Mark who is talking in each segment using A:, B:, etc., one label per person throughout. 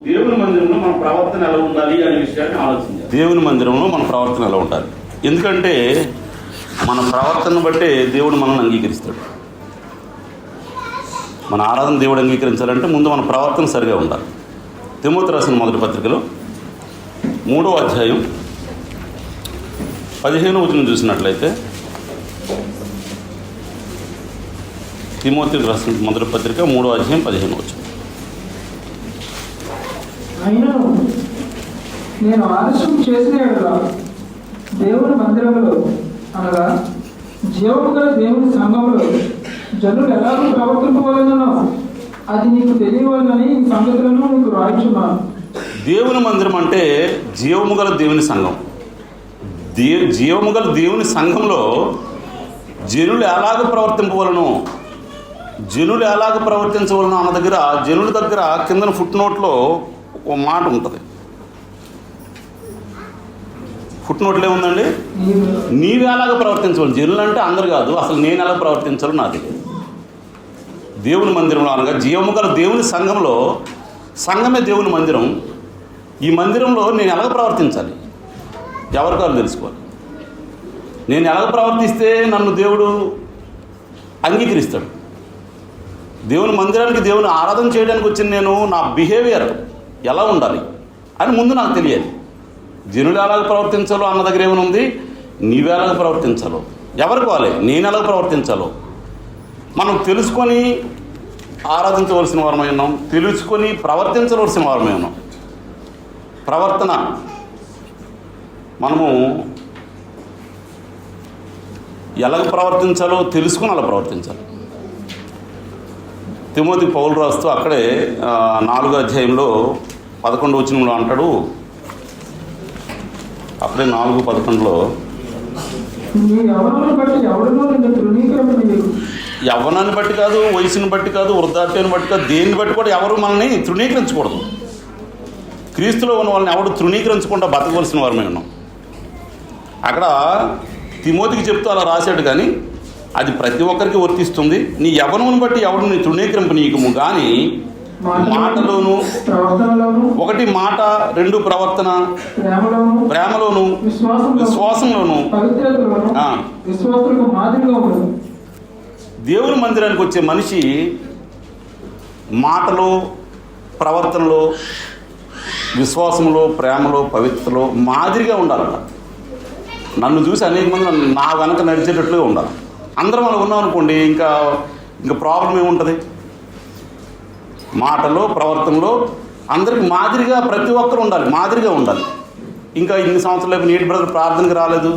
A: దేవుని మందిరంలో మన ప్రవర్తన ఎలా ఉండాలి అనే విషయాన్ని ఆలోచించాలి.
B: దేవుని మందిరంలో మన ప్రవర్తన ఎలా ఉండాలి? ఎందుకంటే మన ప్రవర్తనను బట్టే దేవుడు మనల్ని అంగీకరిస్తాడు. మన ఆరాధన దేవుడు అంగీకరించాలంటే ముందు మన ప్రవర్తన సరిగా ఉండాలి. తిమోతి రాసిన మొదటి పత్రికలో 3వ అధ్యాయం 15వ వచనం చూసినట్లయితే, తిమోతి రాసిన మొదటి పత్రిక 3వ అధ్యాయం 15వ వచనం.
C: అయినా నేను ఆలస్యం చేసిన యెడల దేవుని మందిరంలో అనగా జీవము గల దేవుని సంఘంలో జనులు ఎలాగో ప్రవర్తింపవలెనో అది నీకు తెలియవాలని ఈ సంగతులను నీకు రాయించున్నాను.
B: దేవుని మందిరం అంటే జీవము గల దేవుని సంఘం. జీవము గల దేవుని సంఘంలో జనులు ఎలాగ ప్రవర్తింపవలను, జనులు ఎలాగ ప్రవర్తించవలను అన్న దగ్గర, జనుల దగ్గర కిందన ఫుట్ నోట్లో ఓ మాట ఉంటుంది. ఫుట్ నోట్లో ఏముందండి? నీవు ఎలాగ ప్రవర్తించవాలి. జనులు అంటే అందరు కాదు, అసలు నేను ఎలా ప్రవర్తించాలో నాది. దేవుని మందిరంలో అనగా జీవము గల దేవుని సంఘంలో, సంఘమే దేవుని మందిరం. ఈ మందిరంలో నేను ఎలాగ ప్రవర్తించాలి, ఎవరికాలు తెలుసుకోవాలి. నేను ఎలాగ ప్రవర్తిస్తే నన్ను దేవుడు అంగీకరిస్తాడు. దేవుని మందిరానికి, దేవుని ఆరాధన చేయడానికి వచ్చిన నేను నా బిహేవియర్ ఎలా ఉండాలి అని ముందు నాకు తెలియాలి. జనులు ఎలాగ ప్రవర్తించాలో అన్న దగ్గర ఏమైనా నీవు ఎలాగ ప్రవర్తించాలో, ఎవరికి వాళ్ళే నేను ఎలాగ ప్రవర్తించాలో మనం తెలుసుకొని ఆరాధించవలసిన వారమై ఉన్నాం, తెలుసుకొని ప్రవర్తించవలసిన వారమై ఉన్నాం. ప్రవర్తన మనము ఎలాగ ప్రవర్తించాలో తెలుసుకొని అలా ప్రవర్తించాలి. తిమోతి పౌలు రాస్తూ అక్కడే 4వ అధ్యాయంలో 11వ వచనంలో అంటాడు, అప్పుడే 4:11లో, యవ్వనాన్ని బట్టి కాదు, వయసుని బట్టి కాదు, వృద్ధాప్యాన్ని బట్టి కాదు, దేన్ని బట్టి కూడా ఎవరు మనల్ని తృణీకరించకూడదు. క్రీస్తులో ఉన్న వాళ్ళని ఎవరు తృణీకరించకుండా బతకవలసిన వారు మేము ఉన్నాం. అక్కడ తిమోతికి చెప్తూ అలా రాశాడు, కానీ అది ప్రతి ఒక్కరికి వర్తిస్తుంది. నీ యవ్వనమును బట్టి ఎవడు నీ తృణీకరింపనీయకము, కానీ మాటలోను, 1 మాట, 2 ప్రవర్తన, ప్రేమలోను, విశ్వాసంలోను. దేవుని మందిరానికి వచ్చే మనిషి మాటలో, ప్రవర్తనలో, విశ్వాసంలో, ప్రేమలో, పవిత్రలో మాదిరిగా ఉండాలట. నన్ను చూసి అనేక మంది నా వెనక నడిచేటట్లుగా ఉండాలి. అందరం మనం ఉన్నాం అనుకోండి, ఇంకా ప్రాబ్లం ఏముంటుంది? మాటలో, ప్రవర్తనలో అందరికి మాదిరిగా ప్రతి ఒక్కరు ఉండాలి, మాదిరిగా ఉండాలి. ఇంకా ఇన్ని సంవత్సరాలు ఏడు బ్రదర్ ప్రార్థనకి రాలేదు,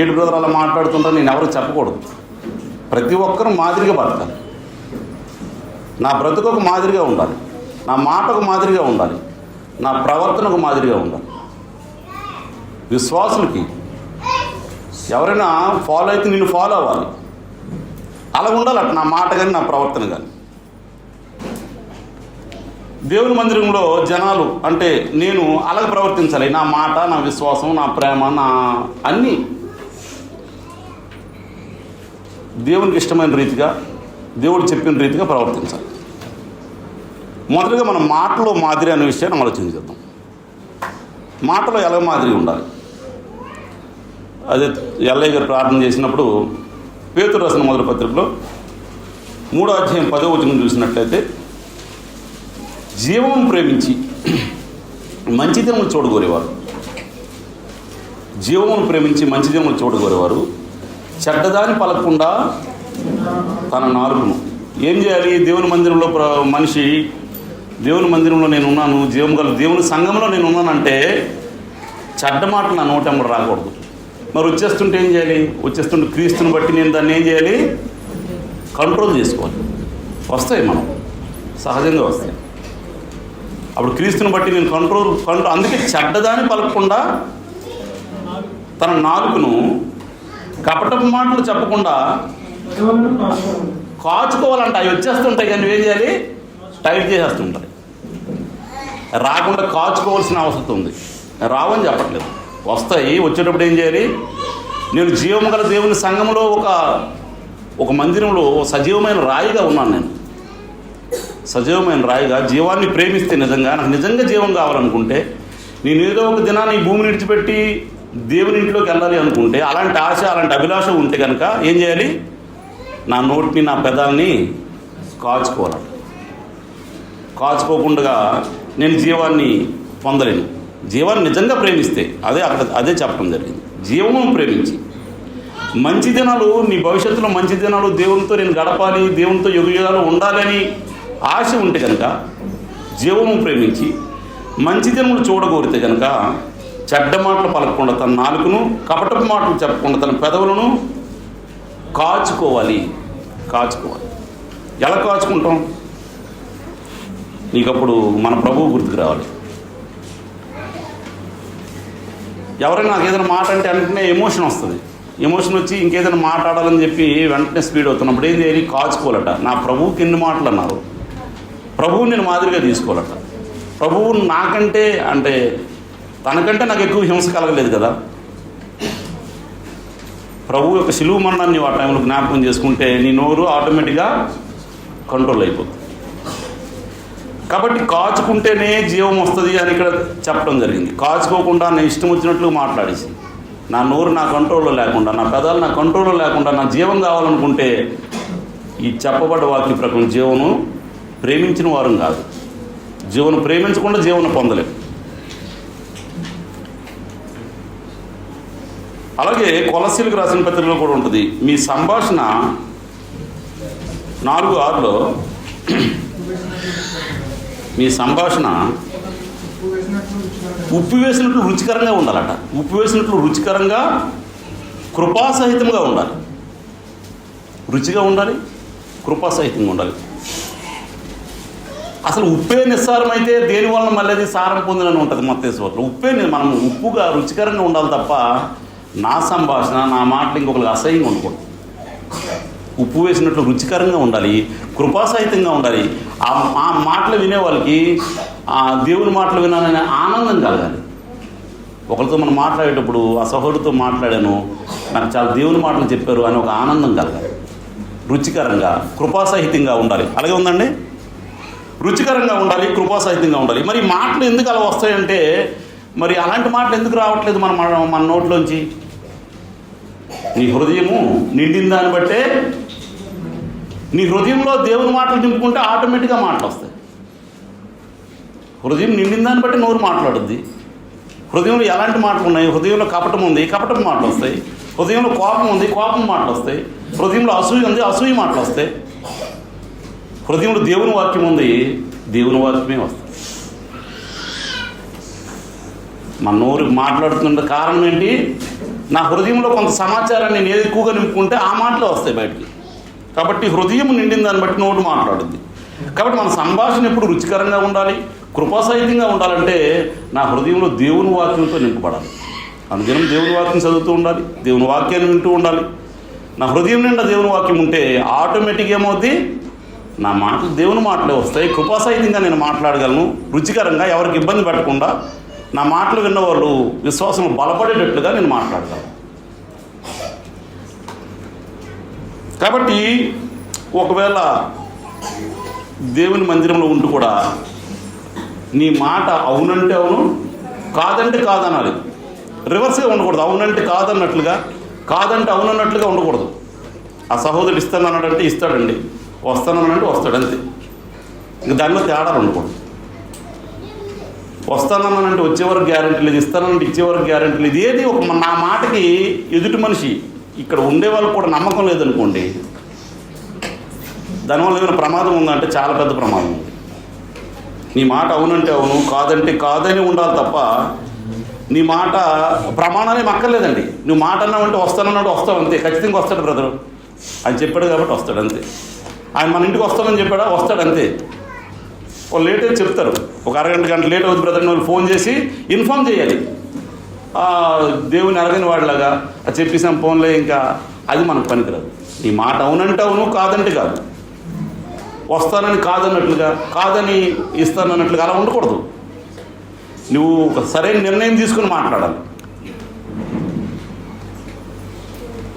B: ఏడు బ్రదర్ అలా మాట్లాడుతుంటారు నేను ఎవరికి చెప్పకూడదు. ప్రతి ఒక్కరు మాదిరిగా బతకాలి. నా బ్రతుకు మాదిరిగా ఉండాలి, నా మాటకు మాదిరిగా ఉండాలి, నా ప్రవర్తనకు మాదిరిగా ఉండాలి. విశ్వాసులకి ఎవరైనా ఫాలో అయితే నిన్ను ఫాలో అవ్వాలి, అలా ఉండాలి అట్లా నా మాట కానీ నా ప్రవర్తన కానీ. దేవుని మందిరంలో జనాలు అంటే నేను అలాగ ప్రవర్తించాలి. నా మాట, నా విశ్వాసం, నా ప్రేమ, నా అన్నీ దేవునికి ఇష్టమైన రీతిగా, దేవుడు చెప్పిన రీతిగా ప్రవర్తించాలి. మొదటిగా మనం మాటలో మాదిరి అనే విషయాన్ని ఆలోచించేద్దాం. మాటలో ఎలా మాదిరి ఉండాలి? అదే ఎల్లయ్య గారు ప్రార్థన చేసినప్పుడు పేతురు రాసిన మొదటి పత్రికలో 3వ అధ్యాయం 10వ వచనం చూసినట్లయితే, జీవమును ప్రేమించి మంచిదినములు చూడగోరేవారు, జీవమును ప్రేమించి మంచిదినములు చూడగోరేవారు చెడ్డదాని పలకకుండా తన నాలుకను ఏం చేయాలి? దేవుని మందిరంలో మనిషి, దేవుని మందిరంలో నేను ఉన్నాను, జీవం గల దేవుని సంఘంలో నేను ఉన్నానంటే చెడ్డ మాట నా నోటెంబడి రాకూడదు. మరి వచ్చేస్తుంటే ఏం చేయాలి? వచ్చేస్తుంటే క్రీస్తుని బట్టి నేను దాన్ని ఏం చేయాలి? కంట్రోల్ చేసుకోవాలి. వస్తాయి, మనం సహజంగా వస్తాయి. అప్పుడు క్రీస్తుని బట్టి నేను కంట్రోల్. అందుకే చెడ్డదాని పలకకుండా తన నాలుకను, కపటపు మాటలు చెప్పకుండా కాచుకోవాలంట. అవి వచ్చేస్తుంటాయి, కానీ నువ్వేం చేయాలి? టైట్ చేసేస్తుంటాయి. రాకుండా కాచుకోవాల్సిన అవసరం ఉంది. రావని చెప్పట్లేదు, వస్తాయి. వచ్చేటప్పుడు ఏం చేయాలి? నేను జీవము గల దేవుని సంఘంలో ఒక మందిరంలో సజీవమైన రాయిగా ఉన్నాను. నేను సజీవమైన రాయిగా జీవాన్ని ప్రేమిస్తే నిజంగా నాకు నిజంగా జీవం కావాలనుకుంటే నేను ఏదో ఒక దినాన్ని ఈ భూమిని విడిచిపెట్టి దేవుని ఇంట్లోకి వెళ్ళాలి అనుకుంటే అలాంటి ఆశ అలాంటి అభిలాష ఉంటే కనుక ఏం చేయాలి? నా నోటిని నా పెదాలని కాచుకోవాలి. కాచుకోకుండా నేను జీవాన్ని పొందలేను. జీవాన్ని నిజంగా ప్రేమిస్తే అదే చెప్పడం జరిగింది. జీవము ప్రేమించి మంచి దినాలు, నీ భవిష్యత్తులో మంచి దినాలు దేవునితో నేను గడపాలి, దేవునితో యుగయుగాలు ఉండాలని ఆశ ఉంటే కనుక జీవము ప్రేమించి మంచి దినములు చూడగోరితే కనుక చెడ్డ మాటలు పలకకుండా తన నాలుకను, కపటపు మాటలు చెప్పకుండా తన పెదవులను కాచుకోవాలి. ఎలా కాచుకుంటాం? నీకప్పుడు మన ప్రభువు గుర్తుకు రావాలి. ఎవరైనా నాకు ఏదైనా మాట అంటే వెంటనే ఎమోషన్ వస్తుంది. ఎమోషన్ వచ్చి ఇంకేదైనా మాట్లాడాలని చెప్పి వెంటనే స్పీడ్ అవుతున్నప్పుడు ఏం చేయాలి? కాచుకోవాలట. నా ప్రభువుకి ఎన్ని మాటలు అన్నారు, ప్రభువుని నేను మాదిరిగా తీసుకోవాలట. ప్రభువు నాకంటే అంటే తనకంటే నాకు ఎక్కువ హింస కలగలేదు కదా. ప్రభు యొక్క శిలువ మరణాన్ని ఆ టైంలో జ్ఞాపకం చేసుకుంటే నీ నోరు ఆటోమేటిక్గా కంట్రోల్ అయిపోతుంది. కాబట్టి కాచుకుంటేనే జీవం వస్తుంది అని ఇక్కడ చెప్పడం జరిగింది. కాచుకోకుండా నేను ఇష్టం వచ్చినట్లు మాట్లాడేసి నా నోరు నా కంట్రోల్లో లేకుండా, నా పెదాలు నా కంట్రోల్లో లేకుండా నా జీవం కావాలనుకుంటే ఈ చెప్పబడ్డ వాక్య ప్రకారం జీవను ప్రేమించిన వారం కాదు. జీవను ప్రేమించకుండా జీవను పొందలేము. అలాగే కొలస్సీలకు రాసిన పత్రికలో కూడా ఉంటుంది. మీ సంభాషణ 4:6లో మీ సంభాషణ ఉప్పు వేసినట్లు రుచికరంగా ఉండాలట. ఉప్పు వేసినట్లు రుచికరంగా కృపాసహితంగా ఉండాలి. రుచిగా ఉండాలి, కృపాసహితంగా ఉండాలి. అసలు ఉప్పే నిస్సారమైతే దేని వలన మళ్ళీ అది సారం పొందినని ఉంటుంది మత్తయి. ఉప్పే మనం ఉప్పుగా రుచికరంగా ఉండాలి తప్ప నా సంభాషణ, నా మాటలు ఇంకొకరికి అసహ్యంగా ఉండకూడదు. ఉప్పు వేసినట్లు రుచికరంగా ఉండాలి, కృపాసహితంగా ఉండాలి. ఆ మాటలు వినే వాళ్ళకి ఆ దేవుని మాటలు వినాలనే ఆనందం కలగాలి. ఒకరితో మనం మాట్లాడేటప్పుడు ఆ సహోదరుడితో మాట్లాడాను, నాకు చాలా దేవుని మాటలు చెప్పారు అని ఒక ఆనందం కలగాలి. రుచికరంగా, కృపాసహితంగా ఉండాలి. అలాగే ఉందండి, రుచికరంగా ఉండాలి, కృపాసహితంగా ఉండాలి. మరి మాటలు ఎందుకు అలా వస్తాయంటే, మరి అలాంటి మాటలు ఎందుకు రావట్లేదు మన నోట్లోంచి? నీ హృదయము నిండిన దాన్ని బట్టే, నీ హృదయంలో దేవుని మాటలు నింపుకుంటే ఆటోమేటిక్గా మాటలు వస్తాయి. హృదయం నిండిన దాన్ని బట్టి నోరు మాట్లాడుద్ది. హృదయంలో ఎలాంటి మాటలు ఉన్నాయి? హృదయంలో కపటం ఉంది, కపటం మాటలు వస్తాయి. హృదయంలో కోపం ఉంది, కోపం మాటలు వస్తాయి. హృదయంలో అసూయ ఉంది, అసూయ మాటలు వస్తాయి. హృదయంలో దేవుని వాక్యం ఉంది, దేవుని వాక్యమే వస్తుంది. మన నోరు మాట్లాడుతున్న కారణం ఏంటి? నా హృదయంలో కొంత సమాచారాన్ని నేను ఏది ఎక్కువగా నింపుకుంటే ఆ మాటలు వస్తాయి బయటికి. కాబట్టి హృదయం నిండిన దాన్ని బట్టి నోటు మాట్లాడుద్ది. కాబట్టి మన సంభాషణ ఎప్పుడు రుచికరంగా ఉండాలి, కృపాసహితంగా ఉండాలంటే నా హృదయంలో దేవుని వాక్యంతో నింపబడాలి. అనుదినం దేవుని వాక్యం చదువుతూ ఉండాలి, దేవుని వాక్యాన్ని వింటూ ఉండాలి. నా హృదయం నిండా దేవుని వాక్యం ఉంటే ఆటోమేటిక్గా ఏమవుద్ది? నా మాటలు దేవుని మాటలే వస్తాయి. కృపాసహితంగా నేను మాట్లాడగలను, రుచికరంగా, ఎవరికి ఇబ్బంది పెట్టకుండా. నా మాటలు విన్నవాళ్ళు విశ్వాసం బలపడేటట్లుగా నేను మాట్లాడగలను. కాబట్టి ఒకవేళ దేవుని మందిరంలో ఉంటూ కూడా నీ మాట అవునంటే అవును, కాదంటే కాదనాలి. రివర్స్గా ఉండకూడదు. అవునంటే కాదన్నట్లుగా, కాదంటే అవునన్నట్లుగా ఉండకూడదు. ఆ సహోదరుడు ఇస్తానన్నాడంటే ఇస్తాడండి, వస్తానన్నాడంటే వస్తాడు, అంతే. ఇంక దానిలో తేడాలు ఉండకూడదు. వస్తానన్నానంటే వచ్చేవరకు గ్యారెంటీ లేదు, ఇస్తానంటే ఇచ్చేవరకు గ్యారెంటీ లేదు. ఏది ఒక నా మాటకి ఎదుటి మనిషి ఇక్కడ ఉండే వాళ్ళకి కూడా నమ్మకం లేదనుకోండి, దానివల్ల ఏమైనా ప్రమాదం ఉందంటే చాలా పెద్ద ప్రమాదం ఉంది. నీ మాట అవునంటే అవును, కాదంటే కాదని ఉండాలి తప్ప నీ మాట ప్రమాణాలు ఏమి అక్కర్లేదండి. నువ్వు మాట అన్నావంటే వస్తానన్నాడు, వస్తావు, అంతే. ఖచ్చితంగా వస్తాడు బ్రదరు అని చెప్పాడు కాబట్టి వస్తాడు, అంతే. ఆయన మన ఇంటికి వస్తానని చెప్పాడా, వస్తాడు, అంతే. వాళ్ళు లేట్ అయితే చెప్తారు, ఒక అరగంట గంట లేట్ అవుతుంది బ్రదర్ వాళ్ళు ఫోన్ చేసి ఇన్ఫామ్ చేయాలి. దేవుని అరగని వాడిలాగా చెప్పేసాం ఫోన్లో, ఇంకా అది మనకు పనికిరాదు. నీ మాట అవునంటే అవును, కాదంటే కాదు. వస్తానని కాదన్నట్లుగా, కాదని ఇస్తానన్నట్లుగా అలా ఉండకూడదు. నువ్వు ఒక సరైన నిర్ణయం తీసుకుని మాట్లాడాలి.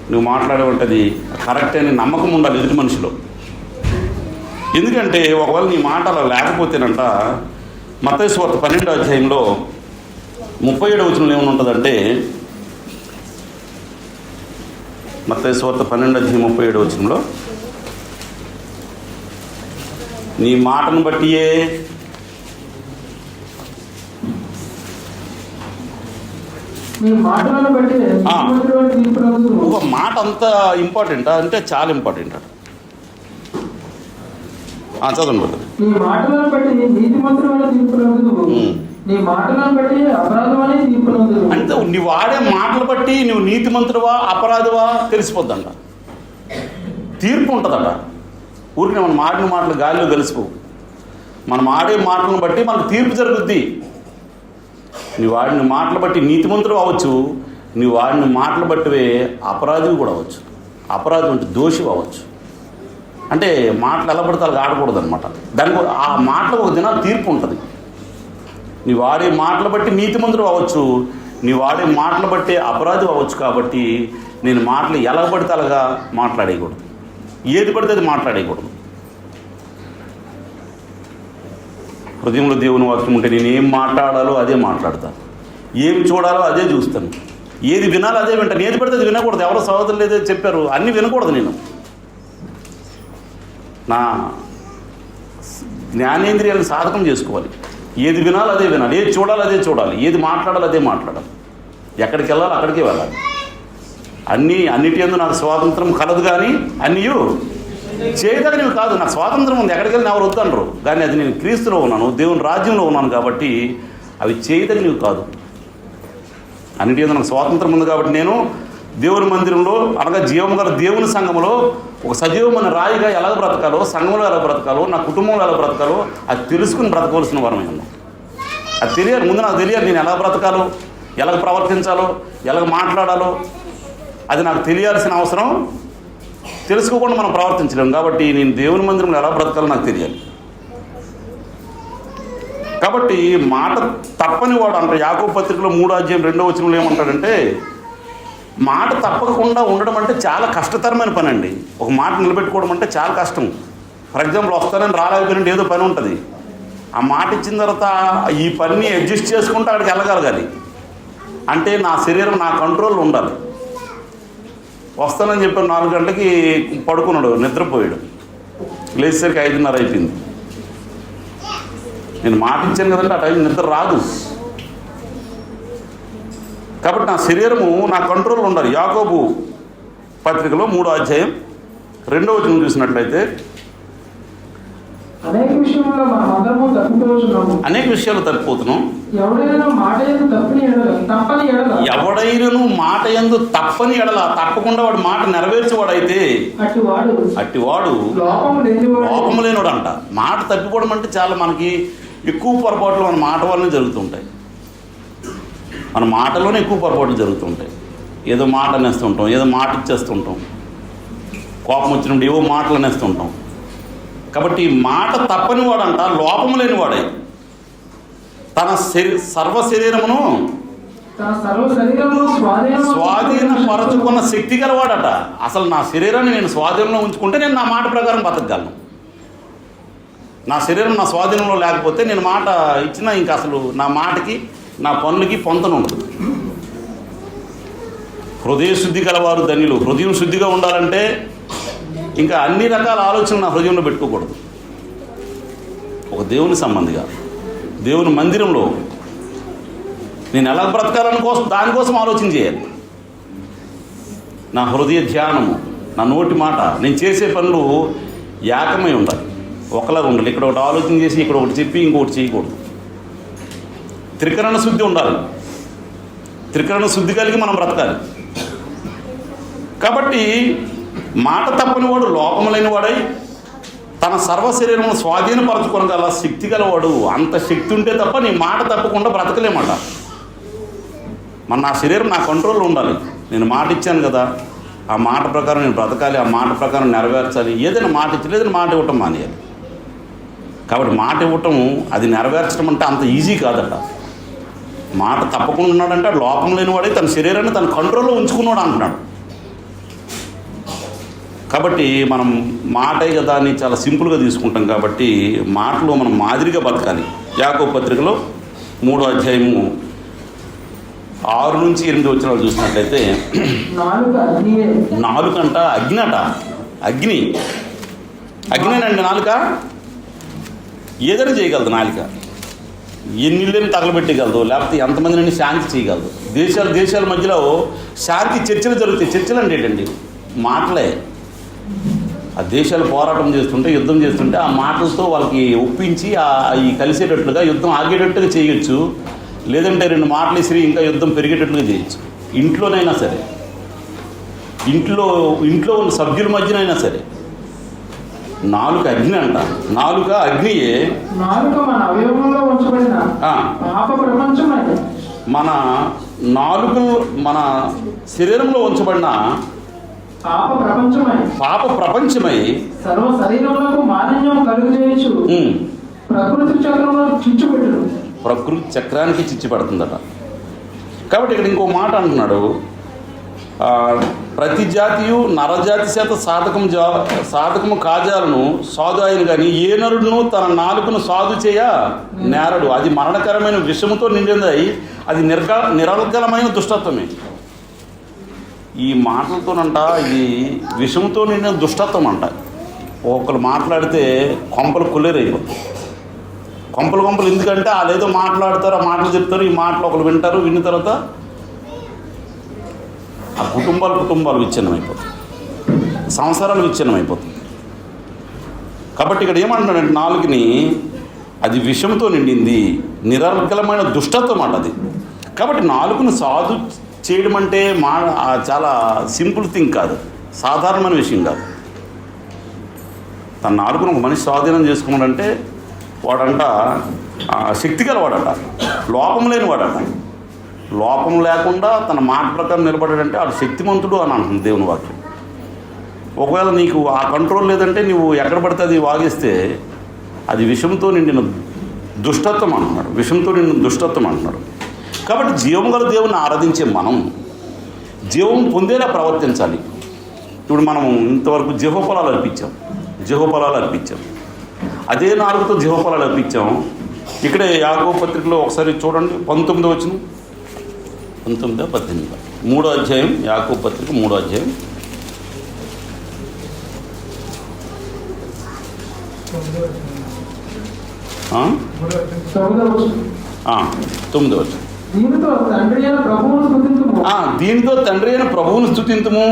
B: నువ్వు మాట్లాడేవంటది కరెక్ట్ అని నమ్మకం ఉండాలి ఎదుటి మనిషిలో. ఎందుకంటే ఒకవేళ నీ మాట అలా లేకపోతేనంట మత్తయి సువార్త 12వ అధ్యాయంలో 37వ వచనంలో ఏమనుంటుందంటే, మత్తయి సువార్త 12వ అధ్యాయం 37వ వచనంలో, నీ మాటను బట్టియే
C: మీ మాటలను బట్టి
B: ఒక మాట అంత ఇంపార్టెంటా అంటే చాలా ఇంపార్టెంట్ అట. చదవండి బ్రదర్.
C: నీ మాటలను బట్టి నీతిమంతుడైన తీర్పునందుకు, నీ మాటలను బట్టి అపరాధమనే తీర్పునందుకు.
B: అంటే నువ్వు వాడే మాటలు బట్టి నువ్వు నీతిమంతుడువా అపరాధవా తెలిసిపోద్దంట. తీర్పు ఉంటుందట. ఊరికి మన మాటలు గాలిలో కలిసిపో. మనం ఆడే మాటలను బట్టి మనకు తీర్పు జరుగుద్ది. నువ్వు వాడిన మాటలు బట్టి నీతిమంతుడు అవ్వచ్చు, నువ్వు వాడిన మాటలు బట్టివే అపరాధి కూడా అవ్వచ్చు. అపరాధం అంటే దోషి అవ్వచ్చు. అంటే మాటలు ఎలా పడితే అలా ఆడకూడదు అనమాట. దానికి ఆ మాటలకు ఒక దినాలు తీర్పు ఉంటుంది. నీ వాడే మాటలు బట్టి నీతిమంతుడు అవ్వచ్చు, నీ వాడే మాటలు బట్టి అపరాధి అవ్వచ్చు. కాబట్టి నేను మాటలు ఎలా పడితే అలాగా మాట్లాడేయకూడదు, ఏది పడితే అది మాట్లాడేయకూడదు. హృదయంలో దేవుని వాక్యం ఉంటే నేను ఏం మాట్లాడాలో అదే మాట్లాడతాను, ఏం చూడాలో అదే చూస్తాను, ఏది వినాలో అదే వింటాను. ఏది పడితే అది వినకూడదు. ఎవరో సహోదరులు లేదో చెప్పారు, అన్నీ వినకూడదు. నేను నా జ్ఞానేంద్రియాలను సాధకం చేసుకోవాలి. ఏది వినాలో అదే వినాలి, ఏది చూడాలో అదే చూడాలి, ఏది మాట్లాడాలో అదే మాట్లాడాలి, ఎక్కడికి వెళ్ళాలో అక్కడికే వెళ్ళాలి. అన్నిటి యందు నాకు స్వాతంత్రం కలదు, కానీ అన్నీ చేయదగినవి కాదు. నాకు స్వాతంత్రం ఉంది, ఎక్కడికి వెళ్ళిన ఎవరు వద్దనరు. కానీ అది నేను క్రీస్తులో ఉన్నాను, దేవుని రాజ్యంలో ఉన్నాను కాబట్టి అవి చేయదగినవి కాదు. అన్నిటి యందు నాకు స్వాతంత్రం ఉంది కాబట్టి నేను దేవుని మందిరంలో అనగా జీవం గల దేవుని సంఘంలో ఒక సజీవమైన రాయిగా ఎలా బ్రతకాలో, సంఘంలో ఎలా బ్రతకాలో, నా కుటుంబంలో ఎలా బ్రతకాలో అది తెలుసుకుని బ్రతకవలసిన వరమే ఉన్నాం. అది తెలియాలి. ముందు నాకు తెలియాలి నేను ఎలా బ్రతకాలో, ఎలా ప్రవర్తించాలో, ఎలా మాట్లాడాలో. అది నాకు తెలియాల్సిన అవసరం. తెలుసుకోకుండా మనం ప్రవర్తించలేము. కాబట్టి నేను దేవుని మందిరంలో ఎలా బ్రతకాలో నాకు తెలియాలి. కాబట్టి మాట తప్పని వాడు అంటారు. యాకోబు పత్రికలో 3వ అధ్యాయం 2వ వచనంలో ఏమంటాడంటే, మాట తప్పకుండా ఉండడం అంటే చాలా కష్టతరమైన పని అండి. ఒక మాట నిలబెట్టుకోవడం అంటే చాలా కష్టం. ఫర్ ఎగ్జాంపుల్ వస్తానని రాలేకపోయినట్టు ఏదో పని ఉంటుంది. ఆ మాట ఇచ్చిన తర్వాత ఈ పనిని అడ్జస్ట్ చేసుకుంటూ అక్కడికి వెళ్ళగలగాలి. అంటే నా శరీరం నా కంట్రోల్లో ఉండాలి. వస్తానని చెప్పాను 4 గంటలకి పడుకున్నాడు, నిద్రపోయాడు. లేచేసరికి 5:30 అయిపోయింది. నేను మాట ఇచ్చాను కదంటే ఆ టైం నిద్ర రాదు. కాబట్టి నా శరీరము నా కంట్రోల్లో ఉండాలి. యాకోబు పత్రికలో 3వ అధ్యాయం 2వ వచనం చూసినట్లయితే,
C: అనేక విషయాల్లో
B: అనేక విషయాలు తప్పిపోతున్నాం.
C: ఎవడైనా మాట యందు
B: తప్పని ఎడల తప్పకుండా వాడు మాట నెరవేర్చేవాడైతే అట్టివాడు లోపము లేనివాడు అంట. మాట తప్పిపోవడం అంటే చాలా మనకి ఎక్కువ పొరపాట్లు మన మాట వల్లనే జరుగుతుంటాయి. మన మాటలోనే ఎక్కువ పొరపాట్లు జరుగుతుంటాయి. ఏదో మాట అనేస్తుంటాం, ఏదో మాట ఇచ్చేస్తుంటాం, కోపం వచ్చినప్పుడు ఏవో మాటలు అనేస్తుంటాం. కాబట్టి మాట తప్పని వాడంట లోపము లేని వాడై తన సర్వ శరీరమును స్వాధీనపరచుకున్న శక్తి గలవాడట. అసలు నా శరీరాన్ని నేను స్వాధీనంలో ఉంచుకుంటే నేను నా మాట ప్రకారం బతకగలను. నా శరీరం నా స్వాధీనంలో లేకపోతే నేను మాట ఇచ్చినా ఇంకా అసలు నా మాటకి నా పనులకి పొంతన ఉండదు. హృదయ శుద్ధి గలవారు ధన్యులు. హృదయం శుద్ధిగా ఉండాలంటే ఇంకా అన్ని రకాల ఆలోచనలు నా హృదయంలో పెట్టుకోకూడదు. ఒక దేవుని సంబంధిగా దేవుని మందిరంలో నేను ఎలా దానికోసం ఆలోచన చేయాలి. నా హృదయ ధ్యానము, నా నోటి మాట, నేను చేసే పనులు ఏకమై ఉండాలి, ఒకలాగా ఉండాలి. ఇక్కడ ఒకటి ఆలోచన చేసి ఇక్కడ ఒకటి చెప్పి ఇంకొకటి చేయకూడదు. త్రికరణ శుద్ధి ఉండాలి. త్రికరణ శుద్ధి కలిగి మనం బ్రతకాలి. కాబట్టి మాట తప్పని వాడు లోపము లేని వాడై తన సర్వ శరీరమును స్వాధీనపరచుకోగల శక్తి గలవాడు. అంత శక్తి ఉంటే తప్ప నీ మాట తప్పకుండా బ్రతకలేమాట. నా శరీరం నా కంట్రోల్లో ఉండాలి. నేను మాట ఇచ్చాను కదా, ఆ మాట ప్రకారం నేను బ్రతకాలి, ఆ మాట ప్రకారం నెరవేర్చాలి. ఏదైనా మాట ఇచ్చి లేదని మాట ఇవ్వటం మానేయాలి. కాబట్టి మాట ఇవ్వటం అది నెరవేర్చడం అంటే అంత ఈజీ కాదట. మాట తప్పకుండా ఉన్నాడంటే లోపం లేనివాడే తన శరీరాన్ని తన కంట్రోల్లో ఉంచుకున్నాడు అంటున్నాడు. కాబట్టి మనం మాటే కదా అని చాలా సింపుల్గా తీసుకుంటాం. కాబట్టి మాటలో మనం మాదిరిగా బతకాలి. యాకోబు పత్రికలో 3వ అధ్యాయము 6 నుంచి 8 వచనాలు చూసినట్లయితే, నాలుకంట అగ్నట, అగ్నేనండి నాలుక. ఏదైనా చేయగలదు నాలుక. ఎన్నిళ్ళని తగలబెట్టగలదు, లేకపోతే ఎంతమందిని శాంతి చేయగలదు. దేశాల మధ్యలో శాంతి చర్చలు జరుగుతాయి. చర్చలు అంటే ఏంటండి? మాటలే. ఆ దేశాలు పోరాటం చేస్తుంటే, యుద్ధం చేస్తుంటే ఆ మాటలతో వాళ్ళకి ఒప్పించి ఈ కలిసేటట్లుగా, యుద్ధం ఆగేటట్టుగా చేయొచ్చు. లేదంటే 2 మాటలు ఇసిరి ఇంకా యుద్ధం పెరిగేటట్లుగా చేయొచ్చు. ఇంట్లోనైనా సరే, ఇంట్లో ఉన్న సభ్యుల మధ్యనైనా సరే. నాలుక అగ్ని అంట. నాలుక అగ్నియే.
C: నాలుక మన అవయవంలో ఉంచబడిన పాప ప్రపంచమై,
B: మన నాలుగు మన శరీరంలో ఉంచబడిన పాప ప్రపంచమై
C: సర్వ శరీరములకు మాలిన్యం కలుగజేయచ్చు. ప్రకృతి చక్రంలో చిచ్చుపెట్టడు.
B: ప్రకృతి చక్రానికి చిచ్చు పెడుతుందట. కాబట్టి ఇక్కడ ఇంకో మాట అంటున్నాడు, ప్రతి జాతియు నరజాతి చేత సాధకము కాజాలను సాధు ఆయన కానీ ఏ నరుడును తన నాలుకను సాధు చేయ నేరడు. అది మరణకరమైన విషముతో నిండింది. అది నిరర్గలమైన దుష్టత్వమే. ఈ మాటలతోనంట ఇది విషముతో నిండిన దుష్టత్వం అంట. ఒకరు మాట్లాడితే కొంపలు కుల్లేరైపోతాయి. కొంపలు ఎందుకంటే వాళ్ళు ఏదో మాట్లాడతారు, ఆ మాటలు చెప్తారు, ఈ మాటలు ఒకరు వింటారు. విన్న తర్వాత ఆ కుటుంబాలు విచ్ఛిన్నమైపోతాయి, సంసారాలు విచ్ఛిన్నమైపోతాయి. కాబట్టి ఇక్కడ ఏమంటున్నాడంటే, నాలుగుని అది విషంతో నిండింది, నిరర్గలమైన దుష్టత్వం అన్నది. కాబట్టి నాలుగును సాధు చేయడం అంటే చాలా సింపుల్ థింగ్ కాదు, సాధారణమైన విషయం కాదు. తన నాలుగును ఒక మనిషి స్వాధీనం చేసుకున్నాడంటే వాడంట శక్తి గలవాడట, లోపం లేని వాడట. లోపం లేకుండా తన మాట ప్రకారం నిలబడాడంటే వాడు శక్తిమంతుడు అని అంటుంది దేవుని వాక్యం. ఒకవేళ నీకు ఆ కంట్రోల్ లేదంటే నువ్వు ఎక్కడ పడితే అది వాగిస్తే అది విషంతో నిండిన దుష్టత్వం అంటున్నాడు. విషంతో నిండిన దుష్టత్వం అంటున్నాడు. కాబట్టి జీవం గల దేవుని ఆరాధించే మనం జీవం పొందేలా ప్రవర్తించాలి. ఇప్పుడు మనం ఇంతవరకు జీవఫలాలు అర్పించాం. అదే నాలుగుతో జీవఫలాలు అర్పించాం. ఇక్కడే యాకోబు పత్రికలో ఒకసారి చూడండి, 19వ వచనం, 19, 18, 3వ అధ్యాయం, యాకోబు పత్రిక 3వ అధ్యాయం 9వ వచనం. దీనితో తండ్రి అయిన ప్రభువును స్తుతింతుము,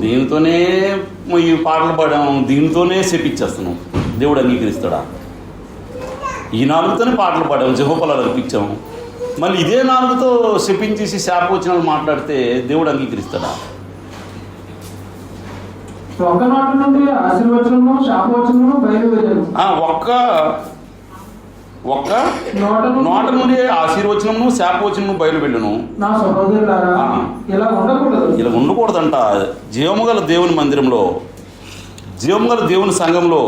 B: దీనితోనే ఈ పాటలు పాడాము, దీనితోనే శపిచ్చేస్తున్నాం. దేవుడు అంగీకరిస్తాడా? ఈ నాలుగుతోనే పాటలు పాడాము, జెహోఫలాలు అర్పించాము. మళ్ళీ ఇదే నాలుగుతో శపించేసి శాపవచనాలు మాట్లాడితే దేవుడు అంగీకరిస్తాడా?
C: ఒక్క నోటి నుండి ఆశీర్వచనము శాపవచనము బయలువెళ్ళను.
B: ఒక్క నోట నుండి ఆశీర్వచనము శాపవచనము బయలువెళ్ళను.
C: నా సహోదరులారా, ఇలా
B: ఉండకూడదంట. జీవము గల దేవుని మందిరంలో, జీవము గల దేవుని సంఘంలో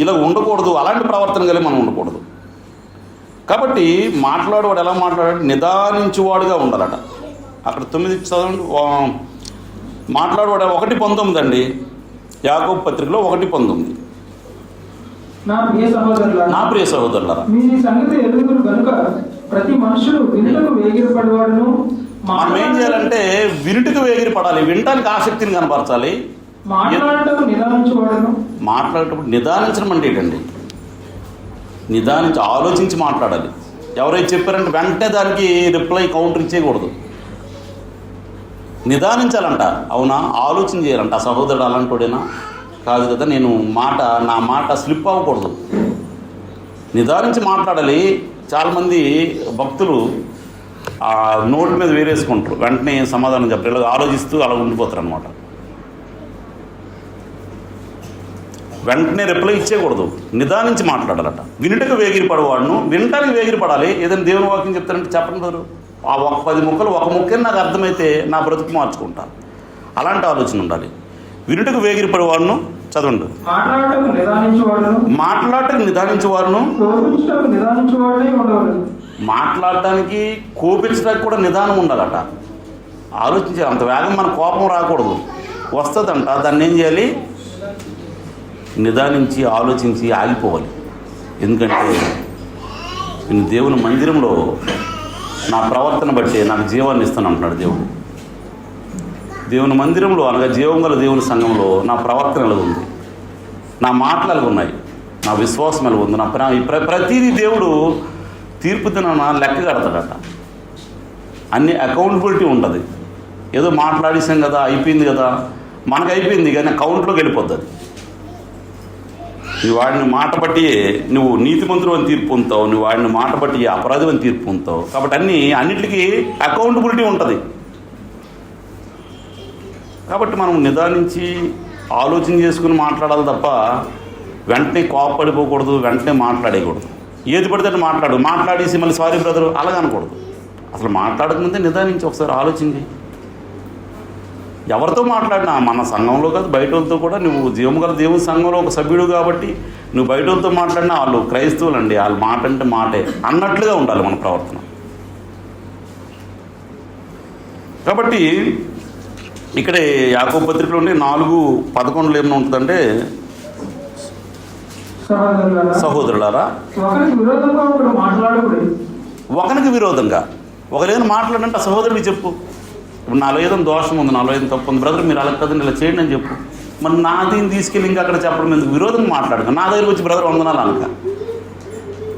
B: ఇలా ఉండకూడదు. అలాంటి ప్రవర్తన కలిగి మనం ఉండకూడదు. కాబట్టి మాట్లాడేవాడు ఎలా మాట్లాడాడు? నిదానించువాడుగా ఉండాలట. అక్కడ 9 చదవండి. మాట్లాడేవాడు 1:19 అండి. యాకోబు పత్రికలో 1:19.
C: నా ప్రియ సహోదరులారా, మీరు ఈ సంగతి ఎరుగుదురు గనుక ప్రతి మనుషుడు వినుటకు వేగిరపడేవాడును.
B: మనం ఏం చేయాలంటే వినుటకు వేగిరపడాలి, వినటానికి ఆసక్తిని కనపరచాలి. మాట్లాడేటప్పుడు నిదానించడం అంటే ఏంటండి? నిదానించి ఆలోచించి మాట్లాడాలి. ఎవరైతే చెప్పారంటే వెంటనే దానికి రిప్లై కౌంటర్ ఇచ్చేయకూడదు. నిదానించాలంట. అవునా, ఆలోచన చేయాలంట. ఆ సహోదరుడు అలాంటోడేనా కాదు కదా, నా మాట స్లిప్ అవ్వకూడదు. నిదానించి మాట్లాడాలి. చాలామంది భక్తులు నోటి మీద వేరేసుకుంటారు, వెంటనే సమాధానం చెప్పారు, ఇలా ఆలోచిస్తూ అలా ఉండిపోతారు అనమాట. వెంటనే రిప్లై ఇచ్చేయకూడదు, నిదానించి మాట్లాడాలట. వినుటకు వేగిరపడేవాడును, వినటానికి వేగిరపడాలి. ఏదైనా దేవుని వాక్యం చెప్తారంటే చెప్పండి గారు, ఆ 10 ముక్కలు ఒక ముక్కే నాకు అర్థమైతే నా బ్రతుకు మార్చుకుంటా. అలాంటి ఆలోచన ఉండాలి. వినుటకు వేగిరపడేవాడును, చదవండి. మాట్లాడటానికి నిదానించేవాడును, మాట్లాడటానికి కోపించడానికి కూడా నిదానం ఉండాలట. ఆలోచించాలి. అంత వేగం మన కోపం రాకూడదు. వస్తుందంట, దాన్ని ఏం చేయాలి? నిదానించి ఆలోచించి ఆగిపోవాలి. ఎందుకంటే నేను దేవుని మందిరంలో నా ప్రవర్తన బట్టి నాకు జీవాన్ని ఇస్తాను అంటున్నాడు దేవుడు. దేవుని మందిరంలో అనగా జీవం గల దేవుని సంఘంలో నా ప్రవర్తన ఎలా ఉంది, నా మాటలు ఎలా ఉన్నాయి, నా విశ్వాసం ఎలా ఉంది, నా ప్రతిదీ దేవుడు తీర్పు దినాన లెక్క కడతాడట. అన్ని అకౌంటబిలిటీ ఉంటుంది. ఏదో మాట్లాడేసాం కదా, అయిపోయింది కదా, మనకు అయిపోయింది కానీ అకౌంట్లోకి వెళ్ళిపోద్ది. నువ్వు వాడిని మాట బట్టి నువ్వు నీతిమంతుడు అని తీర్పు పొందుతావు, నువ్వు వాడిని మాట బట్టి అపరాధం అని తీర్పు పొందుతావు. కాబట్టి అన్నిటికీ అకౌంటబిలిటీ ఉంటుంది. కాబట్టి మనం నిదానించి ఆలోచన చేసుకుని మాట్లాడాలి తప్ప వెంటనే కోపపడిపోకూడదు, వెంటనే మాట్లాడేయకూడదు. ఏది పడితే మాట్లాడేసి మళ్ళీ సారీ బ్రదర్ అలాగ అనకూడదు. అసలు మాట్లాడకముందే నిదానించి ఒకసారి ఆలోచించి ఎవరితో మాట్లాడినా, మన సంఘంలో కాదు బయట వాళ్ళతో కూడా, నువ్వు జీవం గల దేవుని సంఘంలో ఒక సభ్యుడు కాబట్టి నువ్వు బయట వాళ్ళతో మాట్లాడినా వాళ్ళు క్రైస్తవులండి, వాళ్ళ మాట అంటే మాటే అన్నట్లుగా ఉండాలి మన ప్రవర్తన. కాబట్టి ఇక్కడే యాకోబు పత్రికలో 4:11 ఏమైనా ఉంటుందంటే, సహోదరులారా ఒకరికి విరోధంగా ఒకరేదైనా మాట్లాడంటే ఆ సహోదరుడికి చెప్పు. ఇప్పుడు నాలో ఏదైనా దోషం ఉంది, నాలో ఏదైనా తప్పు ఉంది, బ్రదర్ మీరు అలా కదండి ఇలా చేయండి అని చెప్పు. మరి నా దీన్ని తీసుకెళ్ళి ఇంకా అక్కడ చెప్పడం ఎందుకు? విరోధంగా మాట్లాడక నా దగ్గరికి వచ్చి బ్రదర్ వందనాలు అనక,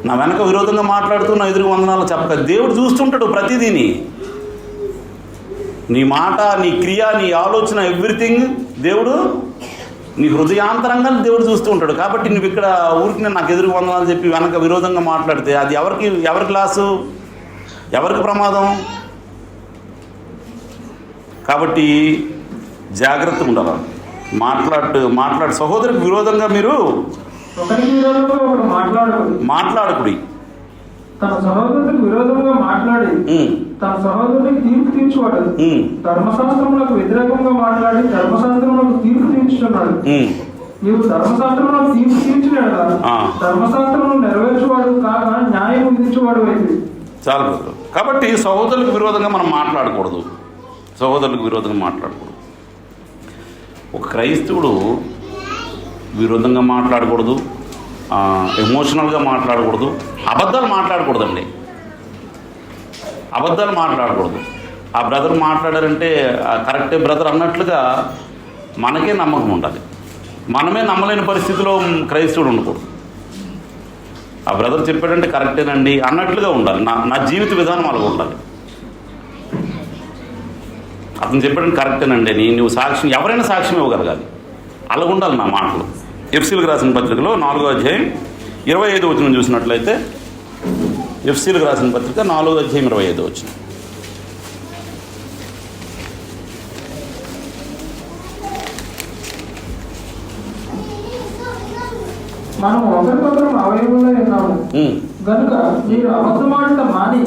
B: నా వెనక విరోధంగా మాట్లాడుతూ నా ఎదురు వందనాలు చెప్పక. దేవుడు చూస్తుంటాడు ప్రతిదీని, నీ మాట, నీ క్రియ, నీ ఆలోచన, ఎవ్రీథింగ్ దేవుడు నీ హృదయాంతరంగా దేవుడు చూస్తూ ఉంటాడు. కాబట్టి నువ్వు ఇక్కడ ఊరికి నాకు ఎదురు వందనాలు చెప్పి వెనక విరోధంగా మాట్లాడితే అది ఎవరికి లాసు, ఎవరికి ప్రమాదం? కాబట్టి జాగ్రత్తగా ఉండాలి. మాట్లాడు సహోదరికి విరోధంగా మీరు మాట్లాడకుడి.
C: తన సహోదరుడికి విరోధంగా మాట్లాడి తన సహోదరునికి తీర్పు తీర్చువాడు ధర్మశాస్త్రములకు వ్యతిరేకంగా మాట్లాడి ధర్మశాస్త్రములకు తీర్పు తీర్చుతున్నాడు. నీవు ధర్మశాస్త్రములకు తీర్పు తీర్చినాడు, ధర్మశాస్త్రమును నెరవేర్చువాడు కాక న్యాయం విధించేవాడు అయితే
B: చాలు. కాబట్టి సహోదరులకు విరోధంగా మనం మాట్లాడకూడదు. సహోదరులకు విరోధంగా మాట్లాడకూడదు. ఒక క్రైస్తవుడు విరోధంగా మాట్లాడకూడదు, ఎమోషనల్గా మాట్లాడకూడదు, అబద్ధాలు మాట్లాడకూడదండి. అబద్ధాలు మాట్లాడకూడదు. ఆ బ్రదర్ మాట్లాడారంటే కరెక్టే బ్రదర్ అన్నట్లుగా మనకే నమ్మకం ఉండాలి. మనమే నమ్మలేని పరిస్థితిలో క్రైస్తవుడు ఉండకూడదు. ఆ బ్రదర్ చెప్పాడంటే కరెక్టేనండి అన్నట్లుగా ఉండాలి. నా జీవిత విధానం అలాగ ఉండాలి. అతను చెప్పాడంటే కరెక్టేనండి నువ్వు సాక్ష్యం, ఎవరైనా సాక్ష్యం ఇవ్వగలగాలి, అలాగ ఉండాలి నా మాటలు. ఎఫ్సీలకు రాసిన పత్రికలో 4వ అధ్యాయం 25వ వచనం చూసినట్లయితే, ఎఫ్సీలకు రాసిన పత్రిక 4వ అధ్యాయం 25వ వచనం.
C: మనం ఒకరికొకరు అవయవంలో ఉన్నాము కనుక మీరు అబద్ధమాడటం మాని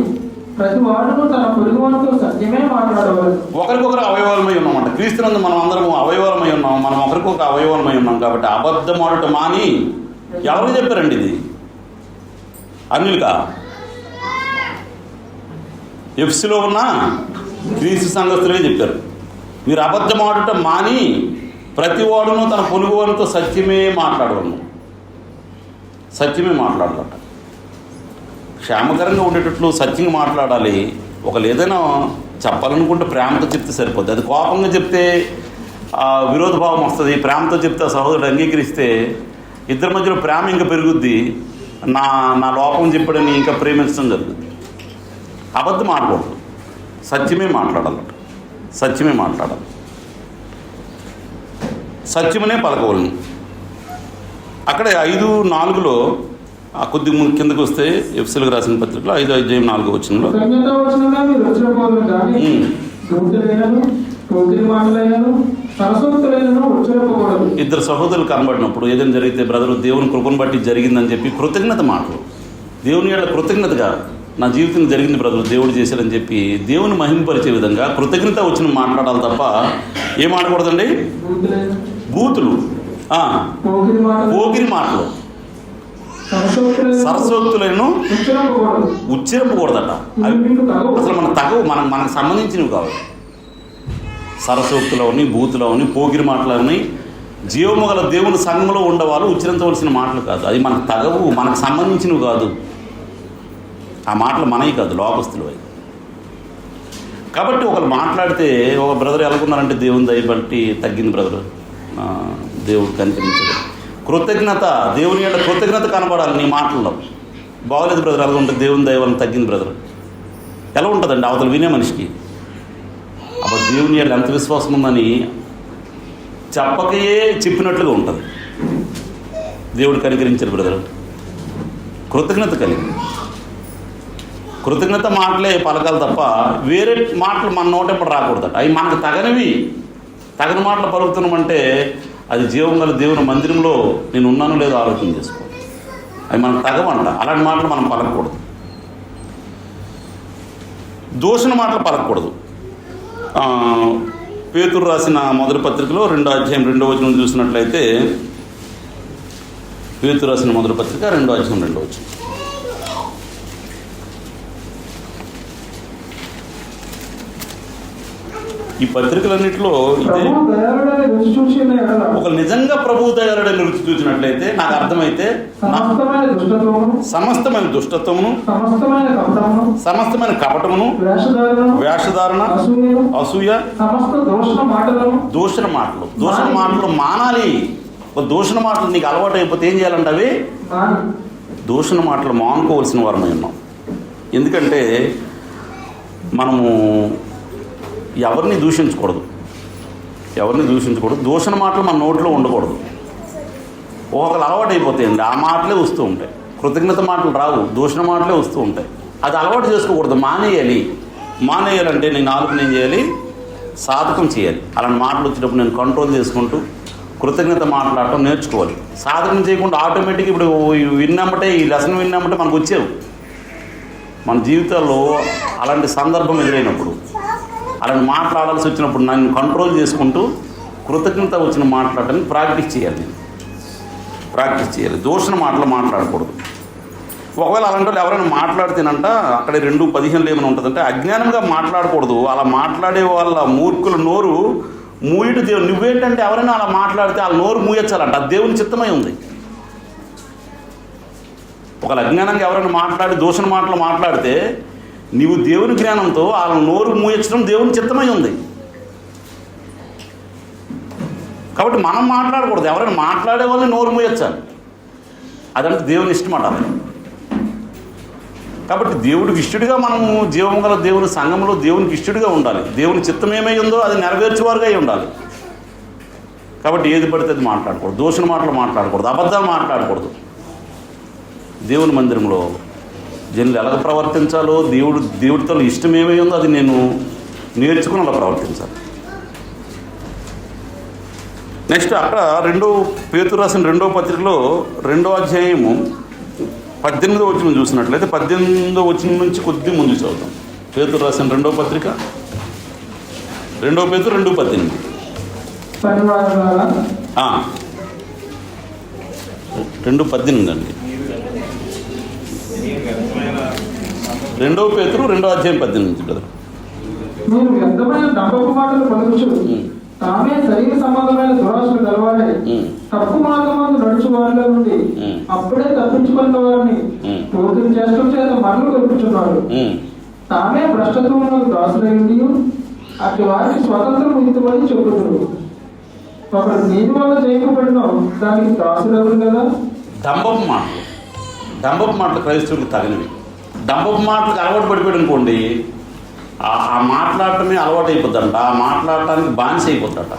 C: ప్రతి వాడును తన పొరుగువానితో సత్యమే మాట్లాడవాలి.
B: ఒకరికొకరు అవయవాలమై ఉన్నామంట. క్రీస్తునందు మనం అందరం అవయవాలమై ఉన్నాం. మనం ఒకరికొకరు అవయవాలమై ఉన్నాం కాబట్టి అబద్ధమాడటం మాని. ఎవరు చెప్పారండి ఇది? అన్యులుగా? ఎఫ్సీలో ఉన్న క్రీస్తు సంఘస్థులే చెప్పారు. మీరు అబద్ధమాడటం మాని ప్రతి వాడును తన పొరుగువానితో సత్యమే మాట్లాడవను. సత్యమే మాట్లాడాలట. క్షేమకరంగా ఉండేటట్లు సత్యంగా మాట్లాడాలి. ఒకళ్ళు ఏదైనా చెప్పాలనుకుంటే ప్రేమతో చెప్తే సరిపోద్ది. అది కోపంగా చెప్తే విరోధభావం వస్తుంది. ప్రేమతో చెప్తే సహోదరుడు అంగీకరిస్తే ఇద్దరి మధ్యలో ప్రేమ ఇంకా పెరుగుద్ది. నా లోపం చెప్పడని ఇంకా ప్రేమించడం జరుగుద్ది. అబద్ధం ఆడకూడదు, సత్యమే మాట్లాడాలట. సత్యమే మాట్లాడాలి, సత్యమనే పలకవలను. అక్కడ 5:4లో కొద్ది కిందకు వస్తే ఎఫ్సీలకు రాసిన పత్రికలో 5వ అధ్యాయం 4వ వచనంలో ఇద్దరు సహోదరులు కనబడినప్పుడు ఏదైనా జరిగితే బ్రదరు దేవుని కృపను బట్టి జరిగిందని చెప్పి కృతజ్ఞత మాటలు, దేవుని యొక్క కృతజ్ఞతగా నా జీవితం జరిగింది బ్రదరు దేవుడు చేశాడని చెప్పి దేవుని మహింపరిచే విధంగా కృతజ్ఞత వచ్చిన మాట్లాడాలి తప్ప ఏం ఆడకూడదండి? బూతులు, పోగిరి మాటలు, సరస్వక్తులను ఉచ్చరింపకూడదట. అసలు మన తగవు, మనకు సంబంధించినవి కావాలి. సరసోక్తులవని, బూతులవని, పోగిరి మాటలని జీవము గల దేవుని సంఘంలో ఉండేవాళ్ళు ఉచ్చరించవలసిన మాటలు కాదు. అది మనకు తగవు, మనకు సంబంధించినవి కాదు. ఆ మాటలు మనవి కాదు, లోకస్తులు అవి. కాబట్టి ఒకరు మాట్లాడితే ఒక బ్రదర్ ఎలాగున్నారంటే దేవుని దయ బట్టి తగ్గింది బ్రదరు, దేవుడు కనికరించాడు, కృతజ్ఞత, దేవుని యొక్క కృతజ్ఞత కనబడాలి నీ మాటల్లో. బాగోలేదు బ్రదర్ అలాగ ఉంటుంది, దేవుని దయ వల్ల తగ్గింది బ్రదర్. ఎలా ఉంటుందండి అవతల వినే మనిషికి? అప్పుడు దేవుని యొక్క ఎంత విశ్వాసం ఉందని చెప్పకే చెప్పినట్లుగా ఉంటుంది. దేవుడు కనికరించాడు బ్రదర్, కృతజ్ఞత కలిగి కృతజ్ఞత మాటలే పలకాలి తప్ప వేరే మాటలు మన నోట ఎప్పుడు రాకూడదట. అవి మనకు తగని మాటలు పలుకుతున్నామంటే అది జీవం గల దేవుని మందిరంలో నేను ఉన్నానో లేదో ఆలోచన చేసుకో. అవి మనకు తగవంట. అలాంటి మాటలు మనం పలకూడదు. దూషణ మాటలు పలకూడదు. పేతురు రాసిన మొదటి పత్రికలో 2వ అధ్యాయం 2వ వచనం చూసినట్లయితే, పేతురు రాసిన మొదటి పత్రిక 2వ అధ్యాయం 2వ వచనం. ఈ పత్రికలన్నింటిలో ఒక నిజంగా ప్రభువు దయాళుడని రుచి చూసినట్లయితే నాకు అర్థమైతే సమస్తమైన దుష్టత్వమును, సమస్తమైన కపటమును, వేషధారణ, అసూయ, దూషణ మాటలు మానాలి. ఒక దూషణ మాటలు నీకు అలవాటు అయిపోతే ఏం చేయాలంటే అవి దూషణ మాటలు మానుకోవాల్సిన వారమై ఉన్నాం. ఎందుకంటే మనము ఎవరిని దూషించకూడదు. దూషణ మాటలు మన నోట్లో ఉండకూడదు. ఒకళ్ళు అలవాటు అయిపోతాయండి, ఆ మాటలే వస్తూ ఉంటాయి. కృతజ్ఞత మాటలు రావు, దూషణ మాటలే వస్తూ ఉంటాయి. అది అలవాటు చేసుకోకూడదు, మానేయాలంటే నేను నాలుగు నేను చేయాలి, సాధకం చేయాలి. అలాంటి మాటలు వచ్చినప్పుడు నేను కంట్రోల్ చేసుకుంటూ కృతజ్ఞత మాట్లాడటం నేర్చుకోవాలి. సాధకం చేయకుండా ఆటోమేటిక్గా ఇప్పుడు విన్నామంటే, ఈ లెసన్ విన్నామంటే మనకు వచ్చేవి. మన జీవితాల్లో అలాంటి సందర్భం ఎదురైనప్పుడు, అలాంటి మాట్లాడాల్సి వచ్చినప్పుడు నన్ను కంట్రోల్ చేసుకుంటూ కృతజ్ఞత వచ్చిన మాట్లాడటానికి ప్రాక్టీస్ చేయాలి. దూషణ మాటలు మాట్లాడకూడదు. ఒకవేళ అలాంటి వాళ్ళు ఎవరైనా మాట్లాడితేనంట అక్కడ 2:15 ఏమైనా ఉంటుందంటే అజ్ఞానంగా మాట్లాడకూడదు. అలా మాట్లాడే వాళ్ళ మూర్ఖుల నోరు మూయట దేవుడు. నువ్వేంటంటే ఎవరైనా అలా మాట్లాడితే వాళ్ళ నోరు మూయచ్చాలంట, అది దేవుని చిత్తమై ఉంది. ఒకవేళ అజ్ఞానంగా ఎవరైనా మాట్లాడి దూషణ మాటలు మాట్లాడితే నీవు దేవుని జ్ఞానంతో వాళ్ళ నోరు మూయచ్చడం దేవుని చిత్తమై ఉంది. కాబట్టి మనం మాట్లాడకూడదు, ఎవరైనా మాట్లాడే వాళ్ళని నోరు మూయచ్చాలి. అదంటే దేవుని ఇష్టం అట. కాబట్టి దేవుడికి ఇష్టడిగా మనము జీవం గల దేవుని సంఘంలో దేవునికి ఇష్టడిగా ఉండాలి. దేవుని చిత్తం ఏమై ఉందో అది నెరవేర్చేవారుగా అయి ఉండాలి. కాబట్టి ఏది పడితే అది మాట్లాడకూడదు, దూషణ మాటలు మాట్లాడకూడదు, అబద్ధాలు మాట్లాడకూడదు. దేవుని మందిరంలో జనులు ఎలాగ ప్రవర్తించాలో, దేవుడితో ఇష్టం ఏమై ఉందో అది నేను నేర్చుకుని అలా ప్రవర్తించాలి. నెక్స్ట్ అక్కడ పేతురు రాసిన 2వ పత్రికలో 2వ అధ్యాయము 18వ వచనం చూసినట్లయితే 18వ వచనం నుంచి కొద్ది ముందు చదువుతాం. పేతురు రాసిన 2వ పత్రిక 2 పేతురు 2:18. 2:18 అండి. 2 పేతురు 2వ అధ్యాయం 18 నుంచి కదా.
C: మీరు వ్యర్థమైన డంబపు మాటలు పలుకుచు తామే శరీర సంబంధమైన దురాశలు గలవారై తప్పు మార్గమందు నడుచు వారిలో నుండి అప్పుడే తప్పించుకున్న వారిని పూర్తి చేష్టం చేత మరలు కలుపుచున్నారు. తామే భ్రష్టత్వంలో దాసులైండి అటు వారికి స్వతంత్రం ఇద్దామని చెబుతున్నారు. ఒకరు నీటి వల్ల చేయకపోయినా దానికి దాసులెవరు కదా.
B: డంబపు మాటలు క్రైస్తవులకు తగినవి. డంబపు మాటలకు అలవాటు పడిపోయాడు అనుకోండి, ఆ మాట్లాడటమే అలవాటు అయిపోద్దంట, ఆ మాట్లాడటానికి బానిస అయిపోద్దట.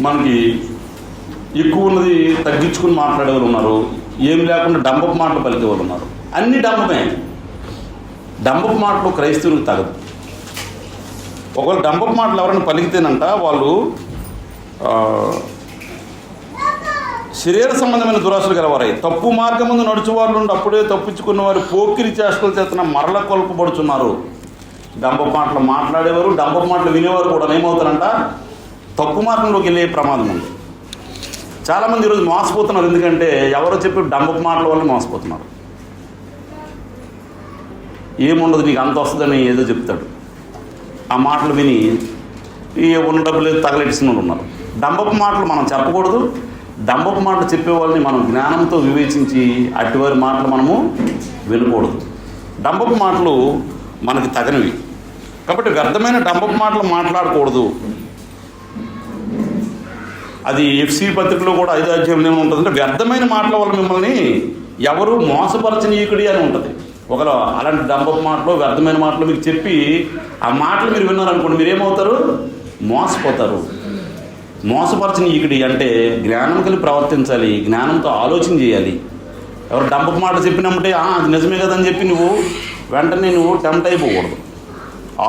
B: మనకి ఎక్కువ ఉన్నది తగ్గించుకుని మాట్లాడే వాళ్ళు ఉన్నారు, ఏం లేకుండా డంబపు మాటలు పలికే వాళ్ళు ఉన్నారు. అన్ని డంబమే. డంబపు మాటలు క్రైస్తవులకు తగదు. ఒకవేళ డంబపు మాటలు ఎవరైనా పలికితేనంట వాళ్ళు శరీర సంబంధమైన దురాశలు గలవారై తప్పు మార్గం ముందు నడుచువారు నుండి అప్పుడే తప్పించుకున్న వారు పోకిరి చేష్టల చేతన మరల కొల్పబడుచున్నారు. డంబపు మాటలు మాట్లాడేవారు, డంబపు మాటలు వినేవారు కూడా ఏమవుతారంట, తప్పు మార్గంలోకి వెళ్ళే ప్రమాదం ఉంది. చాలామంది ఈరోజు మోసపోతున్నారు. ఎందుకంటే ఎవరో చెప్పి డంబపు మాటల వల్ల మోసపోతున్నారు. ఏముండదు నీకు అంత వస్తుందని ఏదో చెప్తాడు, ఆ మాటలు విని ఈ ఉన్న డబ్బులు తగలెట్టిన వాళ్ళు ఉన్నారు. డంబపు మాటలు మనం చెప్పకూడదు. డంబపు మాటలు చెప్పేవాళ్ళని మనం జ్ఞానంతో వివేచించి అటువారి మాటలు మనము వినకూడదు. డంబపు మాటలు మనకి తగనివి. కాబట్టి వ్యర్థమైన డంబపు మాటలు మాట్లాడకూడదు. అది ఎఫ్సి పత్రికలో కూడా 5వ అధ్యాయంలో ఉంటుందంటే వ్యర్థమైన మాటల వల్ల మిమ్మల్ని ఎవరు మోసపరచనీయకుడి అని ఉంటుంది. ఒకవేళ అలాంటి డంబపు మాటలు వ్యర్థమైన మాటలు మీకు చెప్పి ఆ మాటలు మీరు విన్నారనుకోండి, మీరేమవుతారు? మోసపోతారు. మోసపరచనీయకుడి అంటే జ్ఞానం కలిగి ప్రవర్తించాలి, జ్ఞానంతో ఆలోచన చేయాలి. ఎవరు డంబపు మాటలు చెప్పినప్పుడే అది నిజమే కదని చెప్పి నువ్వు వెంటనే నువ్వు టెంప్ట్ అయిపోకూడదు.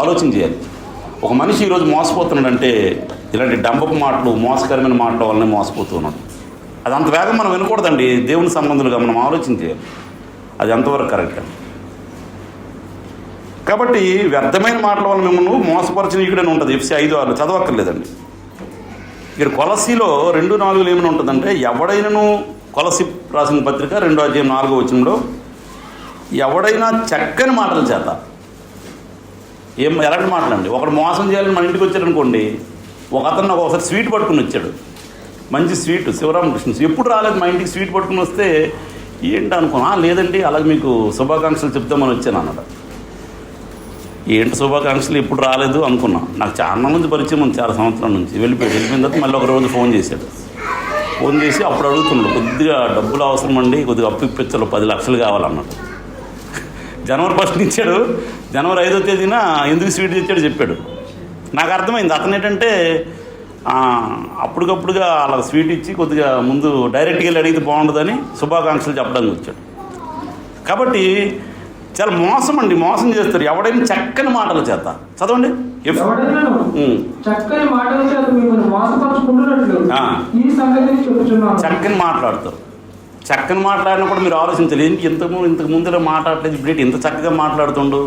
B: ఆలోచన చేయాలి. ఒక మనిషి ఈరోజు మోసపోతున్నాడంటే ఇలాంటి డంబపు మాటలు, మోసకరమైన మాటల వల్లనే మోసపోతున్నాడు. అది అంత వేగం మనం వినకూడదండి. దేవుని సంబంధులుగా మనం ఆలోచన చేయాలి, అది ఎంతవరకు కరెక్ట్. కాబట్టి వ్యర్థమైన మాటల వల్ల మిమ్మల్ని మోసపరచనీయుడని ఉంటుంది. ఎఫ్సి 5:6 చదవక్కర్లేదండి. ఇక్కడ కొలసీలో 2:4 ఏమైనా ఉంటుందంటే, ఎవడైనాను, కొలసి రాసిన పత్రిక 2వ అధ్యాయం 4వ వచనంలో, ఎవడైనా చక్కని మాటల చేత, ఎలాంటి మాటలండి, ఒకడు మోసం చేయాలని మన ఇంటికి వచ్చాడనుకోండి, ఒక అతను నాకు ఒకసారి స్వీట్ పట్టుకుని వచ్చాడు, మంచి స్వీట్, శివరామకృష్ణ ఎప్పుడు రాలేదు మా ఇంటికి. స్వీట్ పట్టుకుని వస్తే ఏంటి అనుకున్నా, లేదండి అలాగే మీకు శుభాకాంక్షలు చెప్తామని వచ్చాను అన్నాడు. ఏంటి శుభాకాంక్షలు ఎప్పుడు రాలేదు అనుకున్నా. నాకు చాలా మంది పరిచయం ఉంది, చాలా సంవత్సరాల నుంచి. వెళ్ళిపోయిన తర్వాత మళ్ళీ ఒక రోజు ఫోన్ చేశాడు. ఫోన్ చేసి అప్పుడు అడుగుతున్నాడు, కొద్దిగా డబ్బులు అవసరం అండి, కొద్దిగా అప్పు ఇప్పించాలి, 10 లక్షలు కావాలన్నాడు. జనవరి 1 ఇచ్చాడు. జనవరి 5వ తేదీన ఎందుకు స్వీట్ తెచ్చాడు చెప్పాడు. నాకు అర్థమైంది అతను ఏంటంటే అప్పటికప్పుడుగా అలా స్వీట్ ఇచ్చి కొద్దిగా ముందు డైరెక్ట్గా వెళ్ళి అడిగితే బాగుంటుందని శుభాకాంక్షలు చెప్పడానికి వచ్చాడు. కాబట్టి చాలా మోసం అండి, మోసం చేస్తారు. ఎవడైనా చక్కని మాటల చేత, చదవండి,
C: చక్కని మాటల చేత మిమ్మల్ని మోసపరచుకుంటున్నట్లు ఈ సంగతిని చెప్పుచున్నాను.
B: చక్కని మాట్లాడతారు. చక్కని మాట్లాడినప్పుడు మీరు ఆలోచించాలి, ఇంతకు ముందులో మాట్లాడలేదు, ఇప్పుడు ఇంత చక్కగా మాట్లాడుతుండు.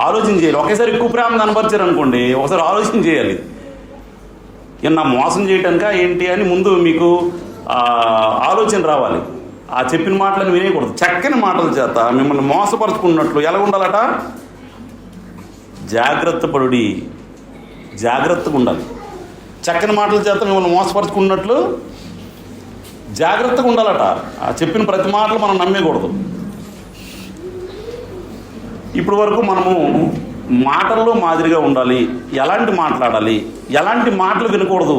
B: ఆలోచన చేయాలి. ఒకేసారి ఎక్కువ ప్రేమ కనపరిచారు అనుకోండి, ఒకసారి ఆలోచన చేయాలి. నా మోసం చేయటానికా ఏంటి అని ముందు మీకు ఆలోచన రావాలి. ఆ చెప్పిన మాటలను వినేయకూడదు. చక్కని మాటల చేత మిమ్మల్ని మోసపరుచుకున్నట్లు ఎలా ఉండాలట? జాగ్రత్తపడి, జాగ్రత్తగా ఉండాలి. చక్కని మాటల చేత మిమ్మల్ని మోసపరుచుకున్నట్లు జాగ్రత్తగా ఉండాలట. ఆ చెప్పిన ప్రతి మాటలు మనం నమ్మేయకూడదు. ఇప్పటి వరకు మనము మాటల్లో మాదిరిగా ఉండాలి, ఎలాంటి మాట్లాడాలి, ఎలాంటి మాటలు వినకూడదు,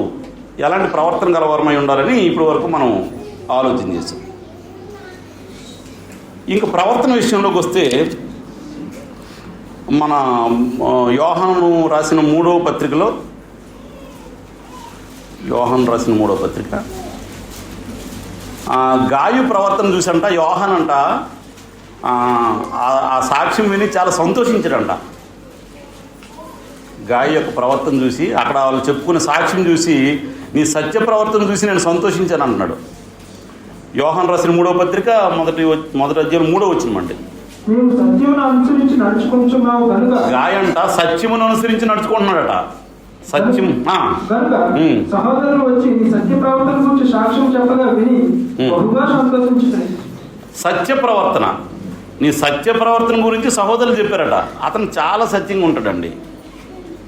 B: ఎలాంటి ప్రవర్తన గలవారమై ఉండాలని ఇప్పటి వరకు మనం ఆలోచన చేసాం. ఇంకా ప్రవర్తన విషయంలోకి వస్తే, మన యోహాను రాసిన 3వ పత్రికలో, యోహాను రాసిన 3వ పత్రిక గాయు ప్రవర్తన చూసంట యోహాన్ అంట ఆ సాక్ష్యం విని చాలా సంతోషించాడంట. గాయు యొక్క ప్రవర్తన చూసి, అక్కడ వాళ్ళు చెప్పుకునే సాక్ష్యం చూసి, నీ సత్య ప్రవర్తన చూసి నేను సంతోషించాను అంటున్నాడు. యోహాను రాసిన 3వ పత్రిక మొదటి అధ్యాయం 3వ వచనం. గాయంట సత్యమును అనుసరించి నడుచుకుంటున్నాడట. సత్యం
C: సహోదరులు వచ్చి నీ సత్య ప్రవర్తన గురించి సాక్ష్యం చెప్పగా విని బహుగా సంతోషించారు.
B: సత్య ప్రవర్తన, నీ సత్య ప్రవర్తన గురించి సహోదరులు చెప్పారట. అతను చాలా సత్యంగా ఉంటాడండి.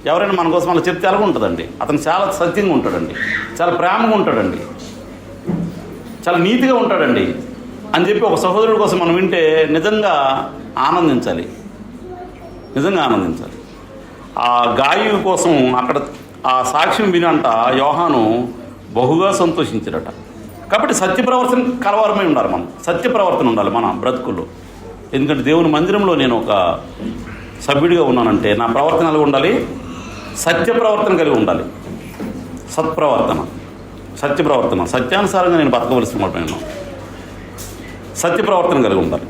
B: ఎవరైనా మన కోసం అలా చెప్తే ఎలాగ ఉంటుందండి? అతను చాలా సత్యంగా ఉంటాడండి, చాలా ప్రేమగా ఉంటాడండి, చాలా నీతిగా ఉంటాడండి అని చెప్పి ఒక సహోదరుడి కోసం మనం వింటే నిజంగా ఆనందించాలి, నిజంగా ఆనందించాలి. ఆ గాయు కోసం అక్కడ ఆ సాక్ష్యం వినంట యోహాను బహుగా సంతోషించారట. కాబట్టి సత్య ప్రవర్తన కలవారమై ఉండాలి. మనం సత్య ప్రవర్తన ఉండాలి మన బ్రతుకుల్లో. ఎందుకంటే దేవుని మందిరంలో నేను ఒక సభ్యుడిగా ఉన్నానంటే నా ప్రవర్తన కలిగి ఉండాలి, సత్య ప్రవర్తన కలిగి ఉండాలి. సత్ప్రవర్తన, సత్య ప్రవర్తన, సత్యానుసారంగా నేను బతకవలసి మాట. నేను సత్య ప్రవర్తన కలిగి ఉండాలి.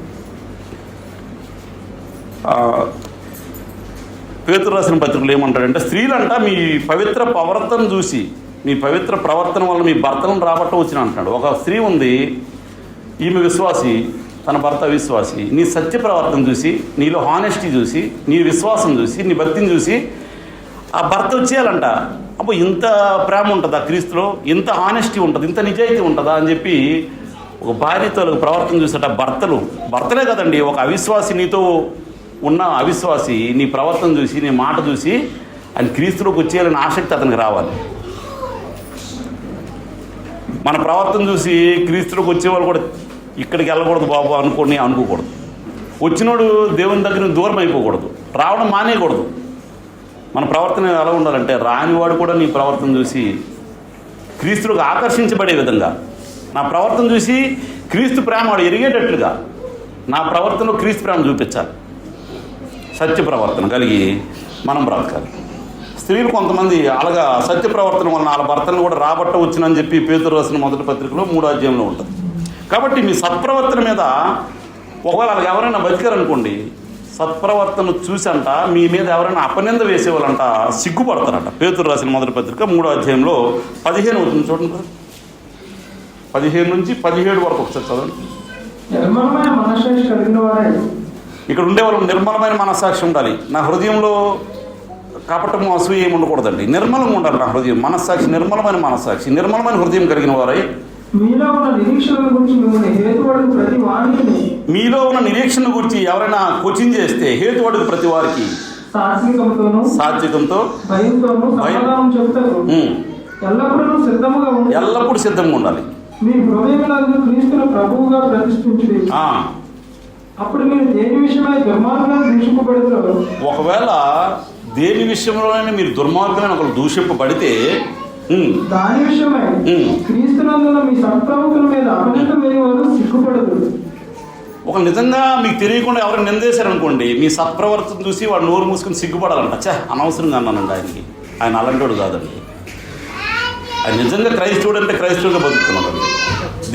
B: పేతురు రాసిన పత్రికలు ఏమంటాడంటే, స్త్రీలంట మీ పవిత్ర ప్రవర్తన చూసి, మీ పవిత్ర ప్రవర్తన వల్ల మీ భర్తలను రాబట్ట వచ్చిన అంటున్నాడు. ఒక స్త్రీ ఉంది, ఈమె విశ్వాసి, తన భర్త విశ్వాసి. నీ సత్య ప్రవర్తన చూసి, నీలో హానెస్టీ చూసి, నీ విశ్వాసం చూసి, నీ భక్తిని చూసి ఆ భర్త వచ్చేయాలంట. అప్పుడు ఇంత ప్రేమ ఉంటుందా క్రీస్తులో? ఇంత హానెస్టీ ఉంటుంది, ఇంత నిజాయితీ ఉంటుందా అని చెప్పి ఒక భార్యతో ప్రవర్తన చూసేట భర్తలే కదండి, ఒక అవిశ్వాసి, నీతో ఉన్న అవిశ్వాసి నీ ప్రవర్తన చూసి, నీ మాట చూసి ఆయన క్రీస్తులోకి వచ్చేయాలని ఆసక్తి అతనికి రావాలి. మన ప్రవర్తన చూసి క్రీస్తులోకి వచ్చేవాళ్ళు కూడా ఇక్కడికి వెళ్ళకూడదు బాబు అనుకోకూడదు. వచ్చినోడు దేవుని దగ్గర దూరం అయిపోకూడదు, రావడం మానేయకూడదు. మన ప్రవర్తన ఎలా ఉండాలంటే రానివాడు కూడా నీ ప్రవర్తన చూసి క్రీస్తులకు ఆకర్షించబడే విధంగా, నా ప్రవర్తన చూసి క్రీస్తు ప్రేమ వాడు ఎరిగేటట్లుగా నా ప్రవర్తనలో క్రీస్తు ప్రేమ చూపించాలి. సత్య ప్రవర్తన కలిగి మనం బ్రతకాలి. స్త్రీలు కొంతమంది అలాగా సత్య ప్రవర్తన వలన వాళ్ళ భర్తను కూడా రాబట్ట వచ్చినని చెప్పి పేతురు రాసిన మొదటి పత్రికలో 3వ అధ్యాయంలో ఉంటుంది. కాబట్టి మీ సత్ప్రవర్తన మీద ఒకవేళ వాళ్ళకి ఎవరైనా బతికారనుకోండి, సత్ప్రవర్తన చూసంట మీ మీద ఎవరైనా అపనింద వేసేవాళ్ళంట సిగ్గుపడతారంట. పేతురు రాసిన మొదటి పత్రిక 3వ అధ్యాయంలో 15 అవుతుంది చూడండి, 15 నుంచి 17 వరకు ఒకసారి చదవండి.
C: నిర్మలమైన మనస్సాక్షి కలిగిన వారే,
B: ఇక్కడ ఉండేవాళ్ళు నిర్మలమైన మనస్సాక్షి ఉండాలి. నా హృదయంలో కపటము అసూయ ఏమి ఉండకూడదండి. నిర్మలంగా ఉండాలి నా హృదయం, మనస్సాక్షి నిర్మలమైన మనస్సాక్షి, నిర్మలమైన హృదయం కలిగిన వారై
C: మీలో ఉన్న నిరీక్షణ గురించి మిమ్మల్ని హేతువాడు ప్రతి వారికి,
B: మీలో ఉన్న నిరీక్షణ గురించి ఎవరైనా కోచింగ్ చేస్తే హేతువాడు ప్రతి వారికి సాత్వికంతో
C: భయంతోనూ సమాధానం చెబుతారు.
B: ఎల్లప్పుడూ సిద్ధంగా ఉండాలి.
C: మీ హృదయములందు క్రీస్తును ప్రభువుగా ప్రతిష్ఠించుడి. అప్పుడు మీరు దేని విషయమై దుర్మార్గులను దూషింపబడతారు.
B: ఒకవేళ దేని విషయంలోనే మీరు దుర్మార్గులను ఒకరు దూషింపబడితే
C: దాని విషయమై క్రీస్తునందున మీ సత్ప్రవర్తన మీద అపనింద వేయవారు సిగ్గుపడదు.
B: ఒక నిజంగా మీకు తెలియకుండా ఎవరైనా నిందేశారనుకోండి, మీ సత్ప్రవర్తన చూసి వాడు నోరు మూసుకొని సిగ్గుపడాలంట. అనవసరంగా అన్నానండి ఆయన అలాంటివాడు కాదండి. ఆయన నిజంగా క్రైస్తవుడు అంటే క్రైస్తవుడిగా బతుకుతున్నాడండి.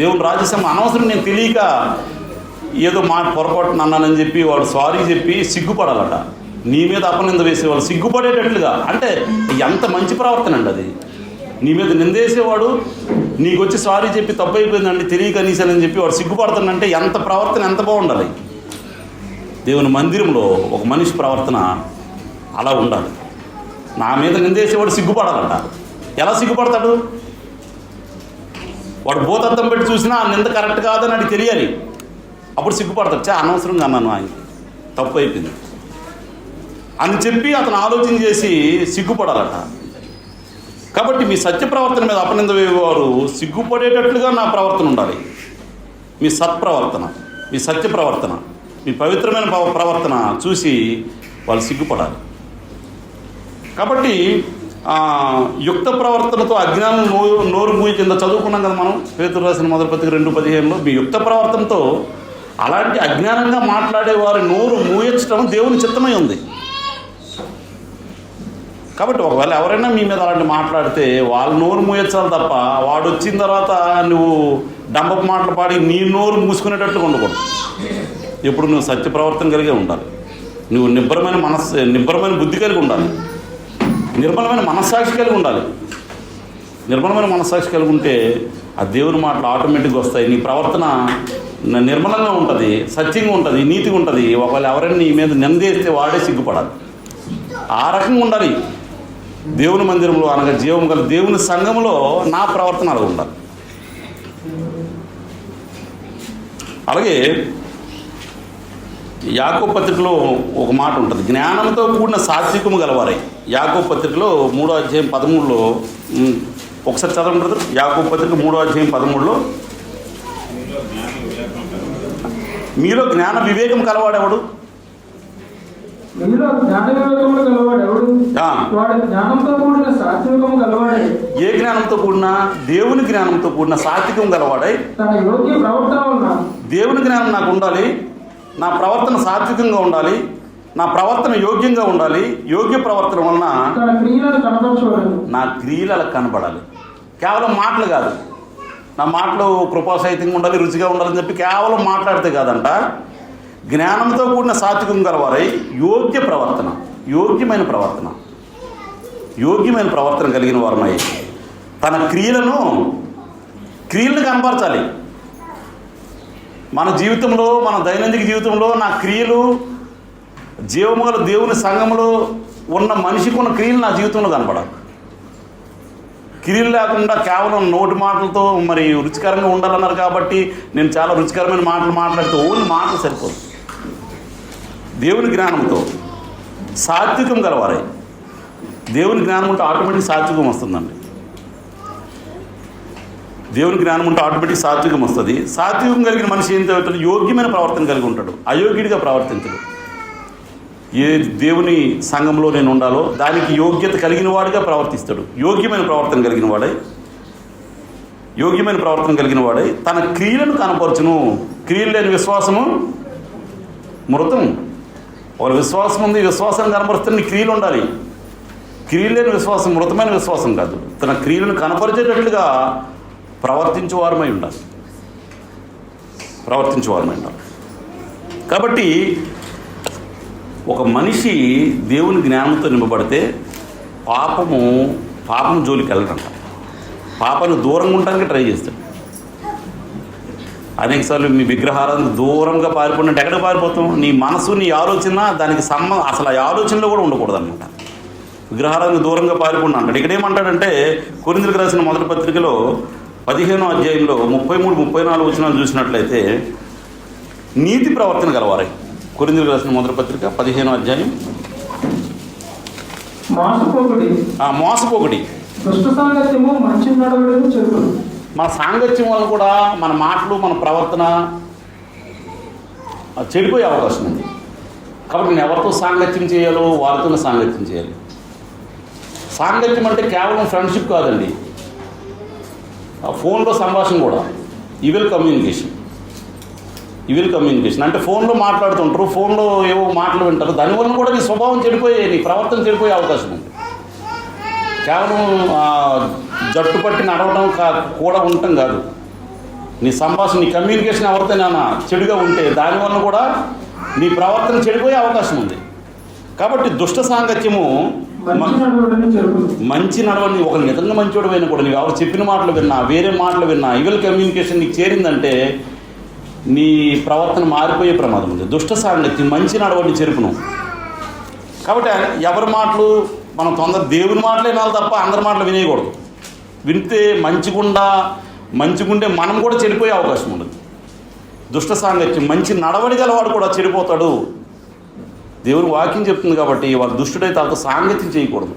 B: దేవుని రాజ్యసభ అనవసరం నేను తెలియక ఏదో మాట పొరపాటున అన్నానని చెప్పి వాడు సారీ చెప్పి సిగ్గుపడాలట. నీ మీద అపనింద వేసేవాళ్ళు సిగ్గుపడేటట్లుగా, అంటే ఎంత మంచి ప్రవర్తన అండి అది. నీ మీద నిందేసేవాడు నీకు వచ్చి సారీ చెప్పి తప్పు అయిపోయిందండి తెలియక అనేసానని చెప్పి వాడు సిగ్గుపడుతుందంటే ఎంత ప్రవర్తన ఎంత బాగుండాలి. దేవుని మందిరంలో ఒక మనిషి ప్రవర్తన అలా ఉండాలి. నా మీద నిందేసేవాడు సిగ్గుపడాలంట. ఎలా సిగ్గుపడతాడు? వాడు భూతద్దం పెట్టి చూసినా నింద కరెక్ట్ కాదని అది తెలియాలి, అప్పుడు సిగ్గుపడతాడు. అనవసరంగా అన్నాను ఆయనకి తప్పు అయిపోయింది అని చెప్పి అతను ఆలోచన చేసి సిగ్గుపడాలట. కాబట్టి మీ సత్య ప్రవర్తన మీద అపనింద వేసేవారు సిగ్గుపడేటట్లుగా నా ప్రవర్తన ఉండాలి. మీ సత్ప్రవర్తన, మీ సత్య ప్రవర్తన, మీ పవిత్రమైన ప్రవర్తన చూసి వాళ్ళు సిగ్గుపడాలి. కాబట్టి యుక్త ప్రవర్తనతో అజ్ఞానం నోరు మూయి కింద చదువుకున్నాం కదా మనం పేతురు రాసిన మొదటి పత్రిక 2:15లో. మీ యుక్త ప్రవర్తనతో అలాంటి అజ్ఞానంగా మాట్లాడే వారి నోరు మూయచ్చడం దేవుని చిత్తమై ఉంది. కాబట్టి ఒకవేళ ఎవరైనా మీ మీద అలాంటి మాట్లాడితే వాళ్ళ నోరు మూయచ్చాలి తప్ప వాడు వచ్చిన తర్వాత నువ్వు డంబపు మాటలు పాడి నీ నోరు మూసుకునేటట్టుగా ఉండకూడదు. ఎప్పుడు నువ్వు సత్య ప్రవర్తన కలిగే ఉండాలి. నువ్వు నిబ్బరమైన బుద్ధి కలిగి ఉండాలి. నిర్మలమైన మనస్సాక్షి కలిగి ఉండాలి. నిర్మలమైన మనస్సాక్షి కలిగి ఉంటే ఆ దేవుని మాటలు ఆటోమేటిక్గా వస్తాయి. నీ ప్రవర్తన నిర్మలంగా ఉంటుంది, సత్యంగా ఉంటుంది, నీతిగా ఉంటుంది. ఒకవేళ ఎవరైనా నీ మీద నిందేస్తే వాడే సిగ్గుపడాలి. ఆ రకంగా ఉండాలి. దేవుని మందిరంలో అనగా జీవం గల దేవుని సంఘంలో నా ప్రవర్తన అలా ఉండాలి. అలాగే యాకోబు పత్రికలో ఒక మాట ఉంటుంది, జ్ఞానంతో కూడిన సాత్వికము గలవారై. యాకోబు పత్రికలో 3వ అధ్యాయం 13లో ఒకసారి చదవండి. యాకోబు పత్రిక 3వ అధ్యాయం 13లో మీలో జ్ఞాన వివేకం కలవాడెవడు?
C: మీలో జ్ఞాన వివేకములు గలవాడెవడు? వాడు జ్ఞానంతో కూడిన సాత్వికము గలవాడై.
B: ఏ జ్ఞానంతో కూడిన? దేవుని జ్ఞానంతో కూడిన సాత్వికం గలవాడై.
C: తన యోగ్య ప్రవర్తన వలన దేవుని
B: జ్ఞానం నాకు ఉండాలి, నా ప్రవర్తన సాత్వికంగా ఉండాలి, నా ప్రవర్తన యోగ్యంగా ఉండాలి. యోగ్య ప్రవర్తన వలన
C: తన క్రియలను కనపరచవలెను.
B: నా క్రియలు అలా కనపడాలి. కేవలం మాటలు కాదు, నా మాటలు కృపాసహితంగా ఉండాలి, రుచిగా ఉండాలని చెప్పి కేవలం మాట్లాడితే కాదంట. జ్ఞానంతో కూడిన సాత్వికం గలవారై యోగ్య ప్రవర్తన, యోగ్యమైన ప్రవర్తన కలిగిన వారమై తన క్రియలను కనపరచాలి. మన జీవితంలో, మన దైనందిక జీవితంలో నా క్రియలు జీవము గల దేవుని సంఘంలో ఉన్న మనిషికి ఉన్న క్రియలు నా జీవితంలో కనపడాలి. క్రియలు లేకుండా కేవలం నోటి మాటలతో మరి రుచికరంగా ఉండాలన్నారు కాబట్టి నేను చాలా రుచికరమైన మాటలు మాట్లాడితే ఓన్లీ మాటలు సరిపోదు. దేవుని జ్ఞానంతో సాత్వికం గలవారై దేవుని జ్ఞానం ఉంటే ఆటోమేటిక్ సాత్వికం వస్తుందండి. దేవుని జ్ఞానం ఉంటే ఆటోమేటిక్ సాత్వికం వస్తుంది. సాత్వికం కలిగిన మనిషి ఏం అవుతాడు? యోగ్యమైన ప్రవర్తన కలిగి ఉంటాడు, అయోగ్యుడిగా ప్రవర్తించడు. ఏ దేవుని సంఘంలో నేను ఉండాలో దానికి యోగ్యత కలిగిన వాడిగా ప్రవర్తిస్తాడు. యోగ్యమైన ప్రవర్తన కలిగిన వాడై తన క్రియలను కనపరచును. క్రియలు లేని విశ్వాసము మృతం. ఒక విశ్వాసం ఉంది, విశ్వాసం కనపరుస్తే నీ క్రియలు ఉండాలి. క్రియలు లేని విశ్వాసం మృతమైన విశ్వాసం కాదు. తన క్రియలను కనపరిచేటట్లుగా ప్రవర్తించేవారమై ఉండాలి. కాబట్టి ఒక మనిషి దేవుని జ్ఞానంతో నింపబడితే పాపం జోలికి వెళ్ళడంట. పాపాన్ని దూరంగా ఉండడానికి ట్రై చేస్తాడు. అనేకసార్లు మీ విగ్రహాలను దూరంగా పారిపోయినట్టు ఎక్కడికి పారిపోతాం? నీ మనసు, నీ ఆలోచన దానికి అసలు ఆ ఆలోచనలో కూడా ఉండకూడదు అనమాట. విగ్రహాలను దూరంగా పారిపోయిన అంటాడు. ఇక్కడ ఏమంటాడంటే కొరింథీయులకు రాసిన మొదటి పత్రికలో 15వ అధ్యాయంలో 33-34 వచనాలు చూసినట్లయితే నీతి ప్రవర్తన గలవారై. కొరింథీయులకు రాసిన మొదటి పత్రిక 15వ అధ్యాయం. మోసపోకడి, మన సాంగత్యం వల్ల కూడా మన మాటలు, మన ప్రవర్తన చెడిపోయే అవకాశం ఉంది. కాబట్టి నేను ఎవరితో సాంగత్యం చేయాలో వారితోనే సాంగత్యం చేయాలి. సాంగత్యం అంటే కేవలం ఫ్రెండ్షిప్ కాదండి, ఫోన్లో సంభాషణ కూడా. ఈవిల్ కమ్యూనికేషన్ అంటే ఫోన్లో మాట్లాడుతుంటారు, ఫోన్లో ఏవో మాటలు వింటారు. దానివల్ల కూడా నీ స్వభావం చెడిపోయే, నీ ప్రవర్తన చెడిపోయే అవకాశం ఉంది. కేవలం జట్టు పట్టి నడవడం కూడా ఉండటం కాదు. నీ సంభాషణ, నీ కమ్యూనికేషన్ ఎవరితోనైనా చెడుగా ఉంటే దానివల్ల కూడా నీ ప్రవర్తన చెడిపోయే అవకాశం ఉంది. కాబట్టి దుష్ట సాంగత్యము మంచి నడవని. ఒక నిజంగా మంచోడు అయినా కూడా నీవు ఎవరు చెప్పిన మాటలు విన్నా, వేరే మాటలు విన్నా, ఈవిల్ కమ్యూనికేషన్ నీకు చేరిందంటే నీ ప్రవర్తన మారిపోయే ప్రమాదం ఉంది. దుష్ట సాంగత్యం మంచి నడవని చెరుపును. కాబట్టి ఎవరి మాటలు మనం దేవుని మాటలే వినాలి తప్ప అందరి మాటలు వినేయకూడదు. వింటే మంచిగుండే మనం కూడా చెడిపోయే అవకాశం ఉండదు. దుష్ట సాంగత్యం, మంచి నడవడి గలవాడు కూడా చెడిపోతాడు. దేవుని వాక్యం చెప్తుంది. కాబట్టి వాళ్ళు దుష్టుడైతే వాళ్ళతో సాంగత్యం చేయకూడదు,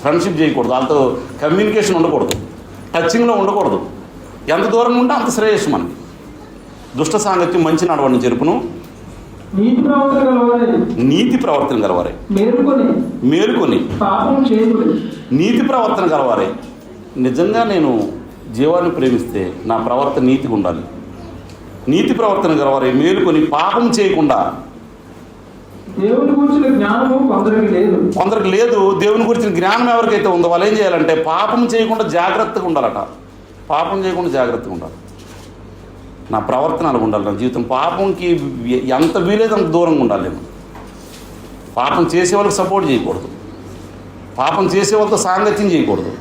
B: ఫ్రెండ్షిప్ చేయకూడదు, వాళ్ళతో కమ్యూనికేషన్ ఉండకూడదు, టచింగ్లో ఉండకూడదు. ఎంత దూరంగా ఉంటే అంత శ్రేయస్సు మనకి. దుష్ట సాంగత్యం మంచి నడవడిని చెరుపును. నీతి ప్రవర్తన గలవారే మేలుకొని నీతి ప్రవర్తన గలవారే. నిజంగా నేను జీవాన్ని ప్రేమిస్తే నా ప్రవర్తన నీతిగా ఉండాలి. నీతి ప్రవర్తన గలవారే మేలుకొని పాపం చేయకుండా. కొందరికి లేదు దేవుని గురించిన జ్ఞానం. ఎవరికైతే ఉందో వాళ్ళు ఏం చేయాలంటే పాపం చేయకుండా జాగ్రత్తగా ఉండాలట. నా ప్రవర్తన అలా ఉండాలి. నా జీవితం పాపంకి ఎంత వీలైతే అంత దూరంగా ఉండాలి. నేను పాపం చేసే వాళ్ళకి సపోర్ట్ చేయకూడదు, పాపం చేసే వాళ్ళతో సాంగత్యం చేయకూడదు.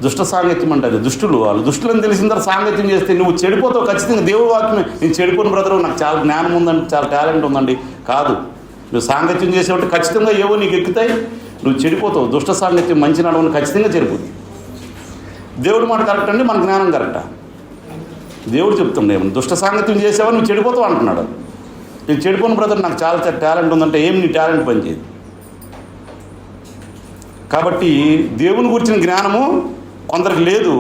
B: దుష్ట సాంగత్యం అంటే అది వాళ్ళు దుష్టులని తెలిసిన తర్వాత సాంగత్యం చేస్తే నువ్వు చెడిపోతావు ఖచ్చితంగా. దేవుడి వాక్యమే నేను చెడిపోయిన బ్రదరు, నాకు చాలా జ్ఞానం ఉందండి, చాలా టాలెంట్ ఉందండి కాదు. నువ్వు సాంగత్యం చేసేవాటి ఖచ్చితంగా ఏవో నీకు ఎక్కుతాయి, నువ్వు చెడిపోతావు. దుష్ట సాంగత్యం మంచి నడవని ఖచ్చితంగా చెడిపోతుంది. దేవుడి మాట కరెక్ట్ అండి, మన జ్ఞానం కరెక్టా? దేవుడు చెప్తుండే దుష్ట సాంగత్యం చేసేవా నువ్వు చెడిపోతావు అంటున్నాడు. నేను చెడిపోయిన బ్రదర్, నాకు చాలా టాలెంట్ ఉందంటే ఏం నీ టాలెంట్ పనిచేయదు. కాబట్టి దేవుని గురించిన జ్ఞానము కొందరికి లేదు.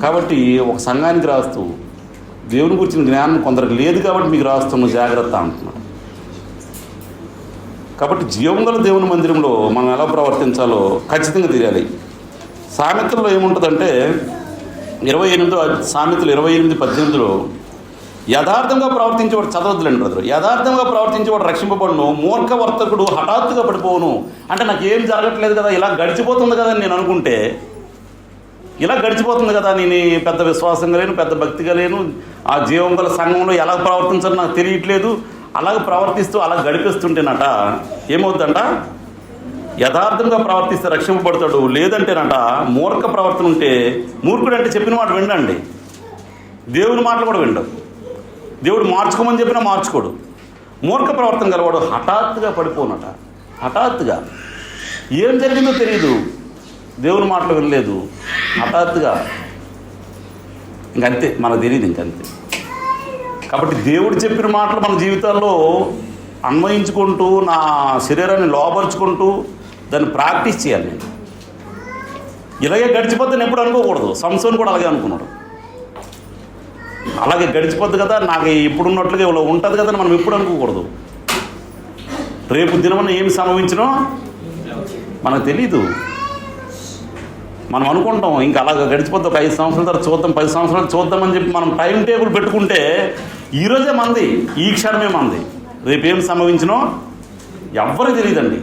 B: కాబట్టి ఒక సంఘానికి రాస్తూ దేవుని గురించిన జ్ఞానం కొందరికి లేదు కాబట్టి మీకు రాస్తున్నావు, జాగ్రత్త అంటున్నాడు. కాబట్టి జీవంగల దేవుని మందిరంలో మనం ఎలా ప్రవర్తించాలో ఖచ్చితంగా తెలియాలి. సామెతల్లో ఏముంటుందంటే 28:18 యథార్థంగా ప్రవర్తించేవాడు, చదవద్దులేండి బ్రదర్, యథార్థంగా ప్రవర్తించేవాడు రక్షింపబడును, మూర్ఖ వర్తకుడు హఠాత్తుగా పడిపోను. అంటే నాకు ఏం జరగట్లేదు కదా, ఇలా గడిచిపోతుంది కదా అని నేను అనుకుంటే, ఇలా గడిచిపోతుంది కదా, నేను పెద్ద విశ్వాసంగా లేను, పెద్ద భక్తిగా లేను, ఆ జీవంగల సంఘంలో ఎలా ప్రవర్తించాలో నాకు తెలియట్లేదు, అలాగ ప్రవర్తిస్తూ అలా గడిపిస్తుంటేనట ఏమవుతుందంట, యథార్థంగా ప్రవర్తిస్తే రక్షింపబడతాడు. లేదంటేనట మూర్ఖ ప్రవర్తన ఉంటే, మూర్ఖుడు అంటే చెప్పిన మాట వినండి, దేవుని మాటలు కూడా వినడు, దేవుడు మార్చుకోమని చెప్పినా మార్చుకోడు. మూర్ఖ ప్రవర్తన గలవాడు హఠాత్తుగా పడిపోనట. హఠాత్తుగా ఏం జరిగిందో తెలియదు, దేవుని మాటలు వినలేదు, హఠాత్తుగా ఇంకంతే, మనకు తెలియదు ఇంకంతే. కాబట్టి దేవుడు చెప్పిన మాటలు మన జీవితాల్లో అన్వయించుకుంటూ నా శరీరాన్ని లోపరుచుకుంటూ దాన్ని ప్రాక్టీస్ చేయాలి. నేను ఇలాగే గడిచిపోద్దని ఎప్పుడు అనుకోకూడదు. సంసోన్ కూడా అలాగే అనుకున్నాడు. అలాగే గడిచిపోద్ది కదా, నాకు ఇప్పుడున్నట్లుగా ఇలా ఉంటుంది కదా మనం ఎప్పుడు అనుకోకూడదు. రేపు దినమన్న ఏమి సంభవించినో మనకు తెలీదు. మనం అనుకుంటాం ఇంకా అలాగ గడిచిపోద్ది, ఒక 5 సంవత్సరాల తర్వాత చూద్దాం, 10 సంవత్సరాలు చూద్దామని చెప్పి మనం టైం టేబుల్ పెట్టుకుంటే ఈరోజే మంది, ఈ క్షణమే మంది. రేపు ఏం సంభవించినో ఎవ్వరికి తెలియదండి.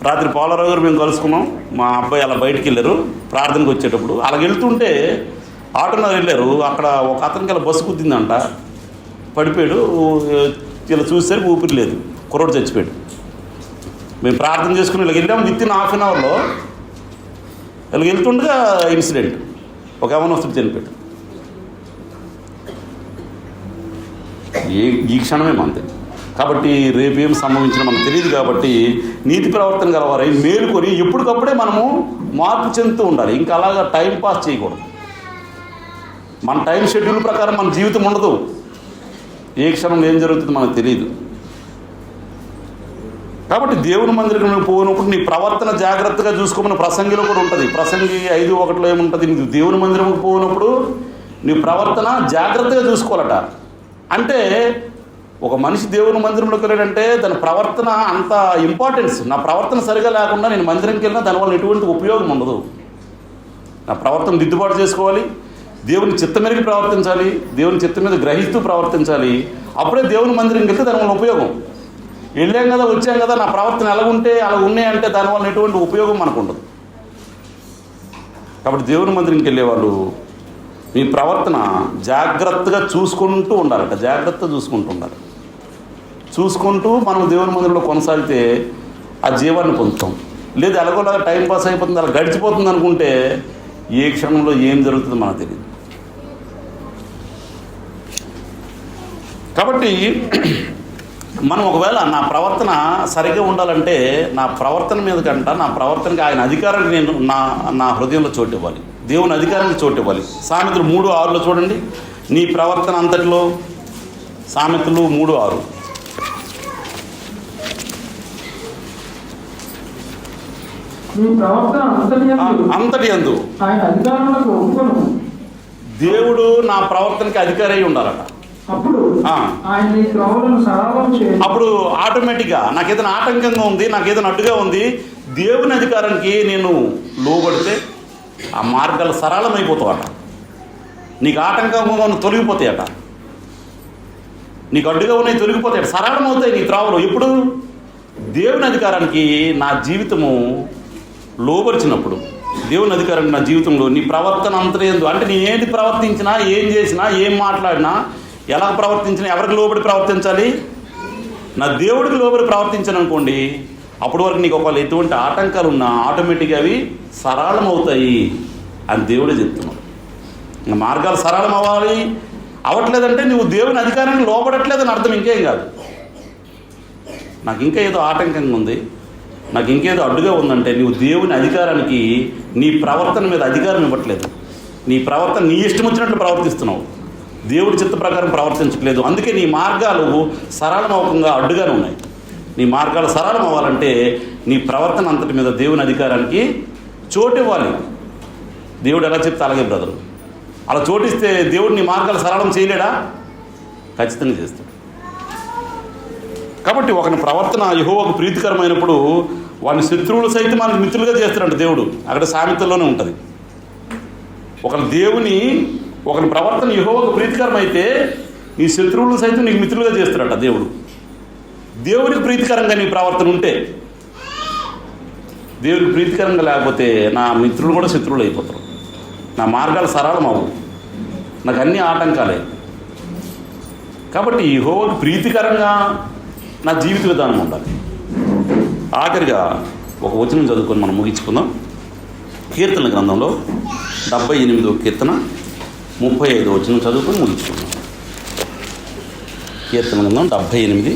B: రాత్రి పోలరావు గారు మేము కలుసుకున్నాం. మా అబ్బాయి అలా బయటికి వెళ్ళారు ప్రార్థనకు వచ్చేటప్పుడు. అలాగ వెళ్తుంటే ఆటోలో వెళ్ళారు. అక్కడ ఒక అతనికి అలా బస్సు కుద్దిందంట, పడిపోయాడు. ఇలా చూసేసరికి ఊపిరి లేదు, కుర్రోడు చచ్చిపోయాడు. మేము ప్రార్థన చేసుకుని ఇలా వెళ్ళాము. విత్ ఇన్ హాఫ్ అన్ అవర్లో ఇలా వెళ్తుండగా ఇన్సిడెంట్, ఒక యవనస్తుడు చనిపోయాడు. ఈ క్షణమే మంది. కాబట్టి రేపు ఏం సంభవించినా మనకు తెలియదు. కాబట్టి నీతి ప్రవర్తన గలవారై మేలుకొని ఎప్పటికప్పుడే మనము మార్పు చెందుతూ ఉండాలి. ఇంకా అలాగా టైం పాస్ చేయకూడదు. మన టైం షెడ్యూల్ ప్రకారం మన జీవితం ఉండదు. ఏ క్షణంలో ఏం జరుగుతుందో మనకు తెలియదు. కాబట్టి దేవుని మందిరం పోయినప్పుడు నీ ప్రవర్తన జాగ్రత్తగా చూసుకోమని ప్రసంగిలో కూడా ఉంటుంది. ప్రసంగి 5:1 ఏముంటుంది, నీకు దేవుని మందిరంకి పోయినప్పుడు నీ ప్రవర్తన జాగ్రత్తగా చూసుకోవాలట. అంటే ఒక మనిషి దేవుని మందిరంలోకి వెళ్ళాడంటే దాని ప్రవర్తన అంత ఇంపార్టెన్స్. నా ప్రవర్తన సరిగా లేకుండా నేను మందిరంకి వెళ్ళినా దానివల్ల ఎటువంటి ఉపయోగం ఉండదు. నా ప్రవర్తన దిద్దుబాటు చేసుకోవాలి, దేవుని చిత్తం మీదకి ప్రవర్తించాలి, దేవుని చిత్తం మీద గ్రహిస్తూ ప్రవర్తించాలి. అప్పుడే దేవుని మందిరంకి వెళ్తే దానివల్ల ఉపయోగం. వెళ్ళాం కదా, వచ్చాం కదా, నా ప్రవర్తన ఎలాగుంటే అలా ఉన్నాయంటే దానివల్ల ఎటువంటి ఉపయోగం మనకు ఉండదు. కాబట్టి దేవుని మందిరంకి వెళ్ళేవాళ్ళు మీ ప్రవర్తన జాగ్రత్తగా చూసుకుంటూ ఉండాలట. జాగ్రత్తగా చూసుకుంటూ ఉండాలి. చూసుకుంటూ మనం దేవుని మందిరంలో కొనసాగితే ఆ జీవాన్ని పొందుతాం. లేదు ఎలాగోలాగా టైం పాస్ అయిపోతుంది, అలా గడిచిపోతుంది అనుకుంటే ఏ క్షణంలో ఏం జరుగుతుందో మనకు తెలియదు. కాబట్టి మనం ఒకవేళ నా ప్రవర్తన సరిగ్గా ఉండాలంటే నా ప్రవర్తన మీద కంట నా ప్రవర్తనకి ఆయన అధికారాన్ని నేను నా హృదయంలో చోటు ఇవ్వాలి. దేవుని అధికారానికి చోటు ఇవ్వాలి. సామెతలు 3:6 చూడండి. నీ ప్రవర్తన అంతటిలో, సామెతలు 3:6.
C: నీ ప్రవర్తన
B: అంతటి యందు
C: ఆయన అధికారములకు ఒప్పుకొను.
B: దేవుడు నా ప్రవర్తనకి అధికారి అయి ఉండాలట.
C: అప్పుడు ఆయన నీ త్రోవలను సరళం చేయాలి.
B: అప్పుడు ఆటోమేటిక్గా నాకు ఏదైనా ఆటంకంగా ఉంది, నాకు ఏదైనా అడ్డుగా ఉంది, దేవుని అధికారానికి నేను లోబడితే ఆ మార్గాలు సరళమైపోతాయట. నీకు ఆటంకంగా ఉన్న తొలగిపోతాయట, నీకు అడ్డుగా ఉన్నాయి తొలగిపోతాయట, సరళమవుతాయి నీ త్రోవలు. ఎప్పుడు దేవుని అధికారానికి నా జీవితము లోబరిచినప్పుడు, దేవుని అధికారానికి నా జీవితంలో నీ ప్రవర్తన అంతరేందు అంటే నేను ఏంటి ప్రవర్తించినా, ఏం చేసినా, ఏం మాట్లాడినా, ఎలా ప్రవర్తించినా ఎవరికి లోబడి ప్రవర్తించాలి? నా దేవుడికి లోబడి ప్రవర్తించాను అనుకోండి, అప్పటి వరకు నీకు ఒకవేళ ఎటువంటి ఆటంకాలు ఉన్నా ఆటోమేటిక్గా అవి సరళం అవుతాయి అని దేవుడే చెప్తున్నాడు. ఇంకా మార్గాలు సరళం అవ్వాలి. అవ్వట్లేదంటే నువ్వు దేవుని అధికారాన్ని లోబడట్లేదని అర్థం. ఇంకేం కాదు. నాకు ఇంకా ఏదో ఆటంకంగా ఉంది, నాకు ఇంకేదో అడ్డుగా ఉందంటే నువ్వు దేవుని అధికారానికి నీ ప్రవర్తన మీద అధికారం ఇవ్వట్లేదు. నీ ప్రవర్తన నీ ఇష్టం వచ్చినట్లు ప్రవర్తిస్తున్నావు, దేవుడి చిత్త ప్రకారం ప్రవర్తించట్లేదు. అందుకే నీ మార్గాలు సరళమవకంగా అడ్డుగానే ఉన్నాయి. నీ మార్గాలు సరళం అవ్వాలంటే నీ ప్రవర్తన అంతటి మీద దేవుని అధికారానికి చోటు ఇవ్వాలి. దేవుడు ఎలా చెప్తే అలాగే బ్రదరు. అలా చోటిస్తే దేవుడు నీ మార్గాలు సరళం చేయలేడా? ఖచ్చితంగా చేస్తాడు. కాబట్టి ఒకని ప్రవర్తన యెహోవాకు ప్రీతికరమైనప్పుడు వాని శత్రువులు సైతం మనకు మిత్రులుగా చేస్తాడంట దేవుడు. అక్కడ సామెతల్లోనే ఉంటుంది. ఒకని ప్రవర్తన యెహోవాకు ప్రీతికరమైతే నీ శత్రువులు సైతం నీకు మిత్రులుగా చేస్తాడట దేవుడు. దేవునికి ప్రీతికరంగా నీ ప్రవర్తన ఉంటే, దేవునికి ప్రీతికరంగా లేకపోతే నా మిత్రులు కూడా శత్రువులు అయిపోతారు. నా మార్గాలు సరళం అవ్వవు, నాకు అన్ని ఆటంకాలే. కాబట్టి యెహోవాకు ప్రీతికరంగా నా జీవిత విధానం ఉండాలి. ఆఖరిగా ఒక వచనం చదువుకొని మనం ముగించుకుందాం. కీర్తన గ్రంథంలో 78వ కీర్తన 35వ వచనం చదువుకొని ముగించుకుందాం. కీర్తన గ్రంథం 78.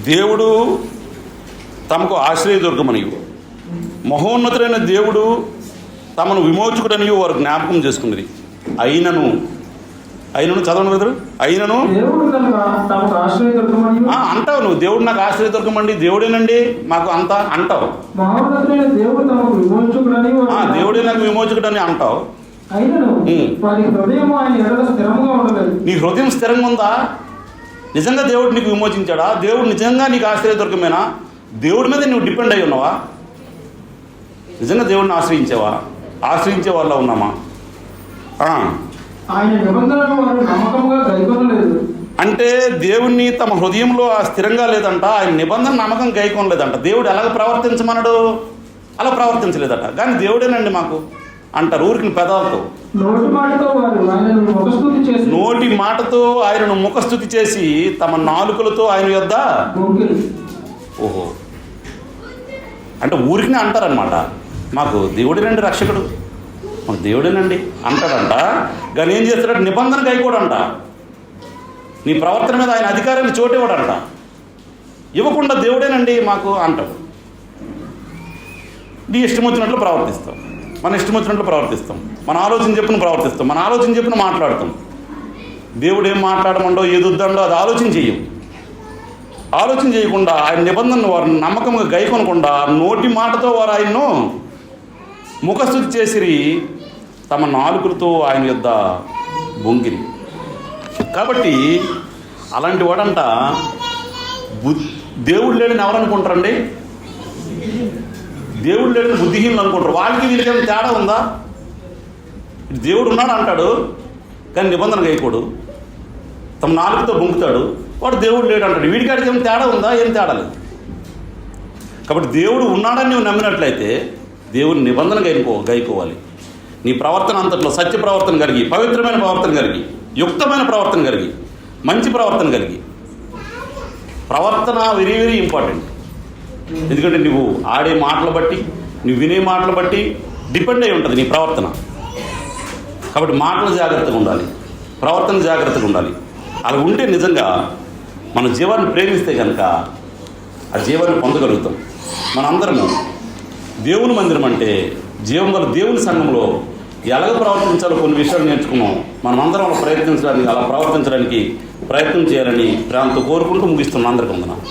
B: దేవుడు తమకు ఆశ్రయదుర్గమనియు మహోన్నతుడైన దేవుడు తమను విమోచకుడనియు వారు జ్ఞాపకం చేసుకున్నది. అయినను చదవండి బ్రదరు. అయినను
C: దేవుడు కనుక తమకు ఆశ్రయదుర్గమనియు
B: అంటావు నువ్వు, దేవుడు నాకు ఆశ్రయదుర్గమండి, దేవుడేనండి మాకు అంతా అంటావు.
C: మహోన్నతుడైన దేవుడు తమకు విమోచకుడనియు
B: దేవుడే నాకు విమోచకుడని అంటావు.
C: అయినను వారి హృదయం ఆయన ఎడల స్థిరముగా ఉండలేదు.
B: నీ హృదయం స్థిరంగా ఉందా? నిజంగా దేవుడు నీకు విమోచించాడా? దేవుడు నిజంగా నీకు ఆశ్రయదుర్గమేనా? దేవుడి మీద నువ్వు డిపెండ్ అయి ఉన్నావా? నిజంగా దేవుడిని ఆశ్రయించావా? ఆశ్రయించే వాళ్ళ ఉన్నామా?
C: ఆయన నిబంధనను వారు నమ్మకంగా గైకొనలేదు.
B: అంటే దేవుణ్ణి తమ హృదయంలో స్థిరంగా లేదంట, ఆయన నిబంధన నమ్మకం గైకొనలేదంట. దేవుడు ఎలాగ ప్రవర్తించమన్నాడు అలా ప్రవర్తించలేదట. కానీ దేవుడేనండి మాకు అంటారు ఊరికి పెదాలతో.
C: నోటి మాటతో
B: ఆయనను ముఖస్థుతి చేసి తమ నాలుకలతో ఆయన యొద్ద ఓహో అంటే ఊరికినే అంటారనమాట, మాకు దేవుడేనండి రక్షకుడు, మాకు దేవుడేనండి అంటాడంట. కానీ ఏం చేస్తాడంట? నిబంధన గైకోడంట. నీ ప్రవర్తన మీద ఆయన అధికారాన్ని చోటివ్వడంట. ఇవ్వకుండా దేవుడేనండి మాకు అంటాడు. నీ ఇష్టం వచ్చినట్లు ప్రవర్తిస్తాం, మన ఇష్టం వచ్చినట్లు ప్రవర్తిస్తాం, మన ఆలోచన చెప్పిన ప్రవర్తిస్తాం, మన ఆలోచన చెప్పిన మాట్లాడతాం. దేవుడు ఏం మాట్లాడమండో ఏది వద్దండో అది ఆలోచన చెయ్యం. ఆలోచన చేయకుండా ఆయన నిబంధనను వారు నమ్మకంగా గైకొనకుండా నోటి మాటతో వారు ఆయన్ను ముఖస్థుతి చేసిరి, తమ నాలుకలతో ఆయన యొద్ద బొంకిరి. కాబట్టి అలాంటి వాడంట దేవుడు లేడని ఎవరు అనుకుంటారండి? దేవుడు లేడని బుద్ధిహీనులు అనుకుంటారు. వాళ్ళకి వీళ్ళకేమో తేడా ఉందా? దేవుడు ఉన్నాడు అంటాడు కానీ నిబంధన గైకోడు, తమ నాలుగుతో బొంకుతాడు. వాడు దేవుడు లేడు అంటాడు. వీడికాడికి ఏం తేడా ఉందా? ఏం తేడా లేదు. కాబట్టి దేవుడు ఉన్నాడని నువ్వు నమ్మినట్లయితే దేవుని నిబంధన గైకోవాలి. నీ ప్రవర్తన అంతట్లో సత్య ప్రవర్తన కలిగి, పవిత్రమైన ప్రవర్తన కలిగి, యుక్తమైన ప్రవర్తన కలిగి, మంచి ప్రవర్తన కలిగి. ప్రవర్తన వెరీ వెరీ ఇంపార్టెంట్. ఎందుకంటే నువ్వు ఆడే మాటలు బట్టి, నువ్వు వినే మాటలు బట్టి డిపెండ్ అయి ఉంటుంది నీ ప్రవర్తన. కాబట్టి మాటలు జాగ్రత్తగా ఉండాలి, ప్రవర్తన జాగ్రత్తగా ఉండాలి. అలా ఉంటే నిజంగా మన జీవాన్ని ప్రేమిస్తే కనుక ఆ జీవాన్ని పొందగలుగుతాం. మనందరము దేవుని మందిరం అంటే జీవం గల దేవుని సంఘంలో ఎలాగ ప్రవర్తించాలో కొన్ని విషయాలు నేర్చుకున్నాం. మనమందరం అలా ప్రయత్నించడానికి, అలా ప్రవర్తించడానికి ప్రయత్నం చేయాలని ప్రేమతో కోరుకుంటూ ముగిస్తున్నాం. అందరికీ వందనాలు.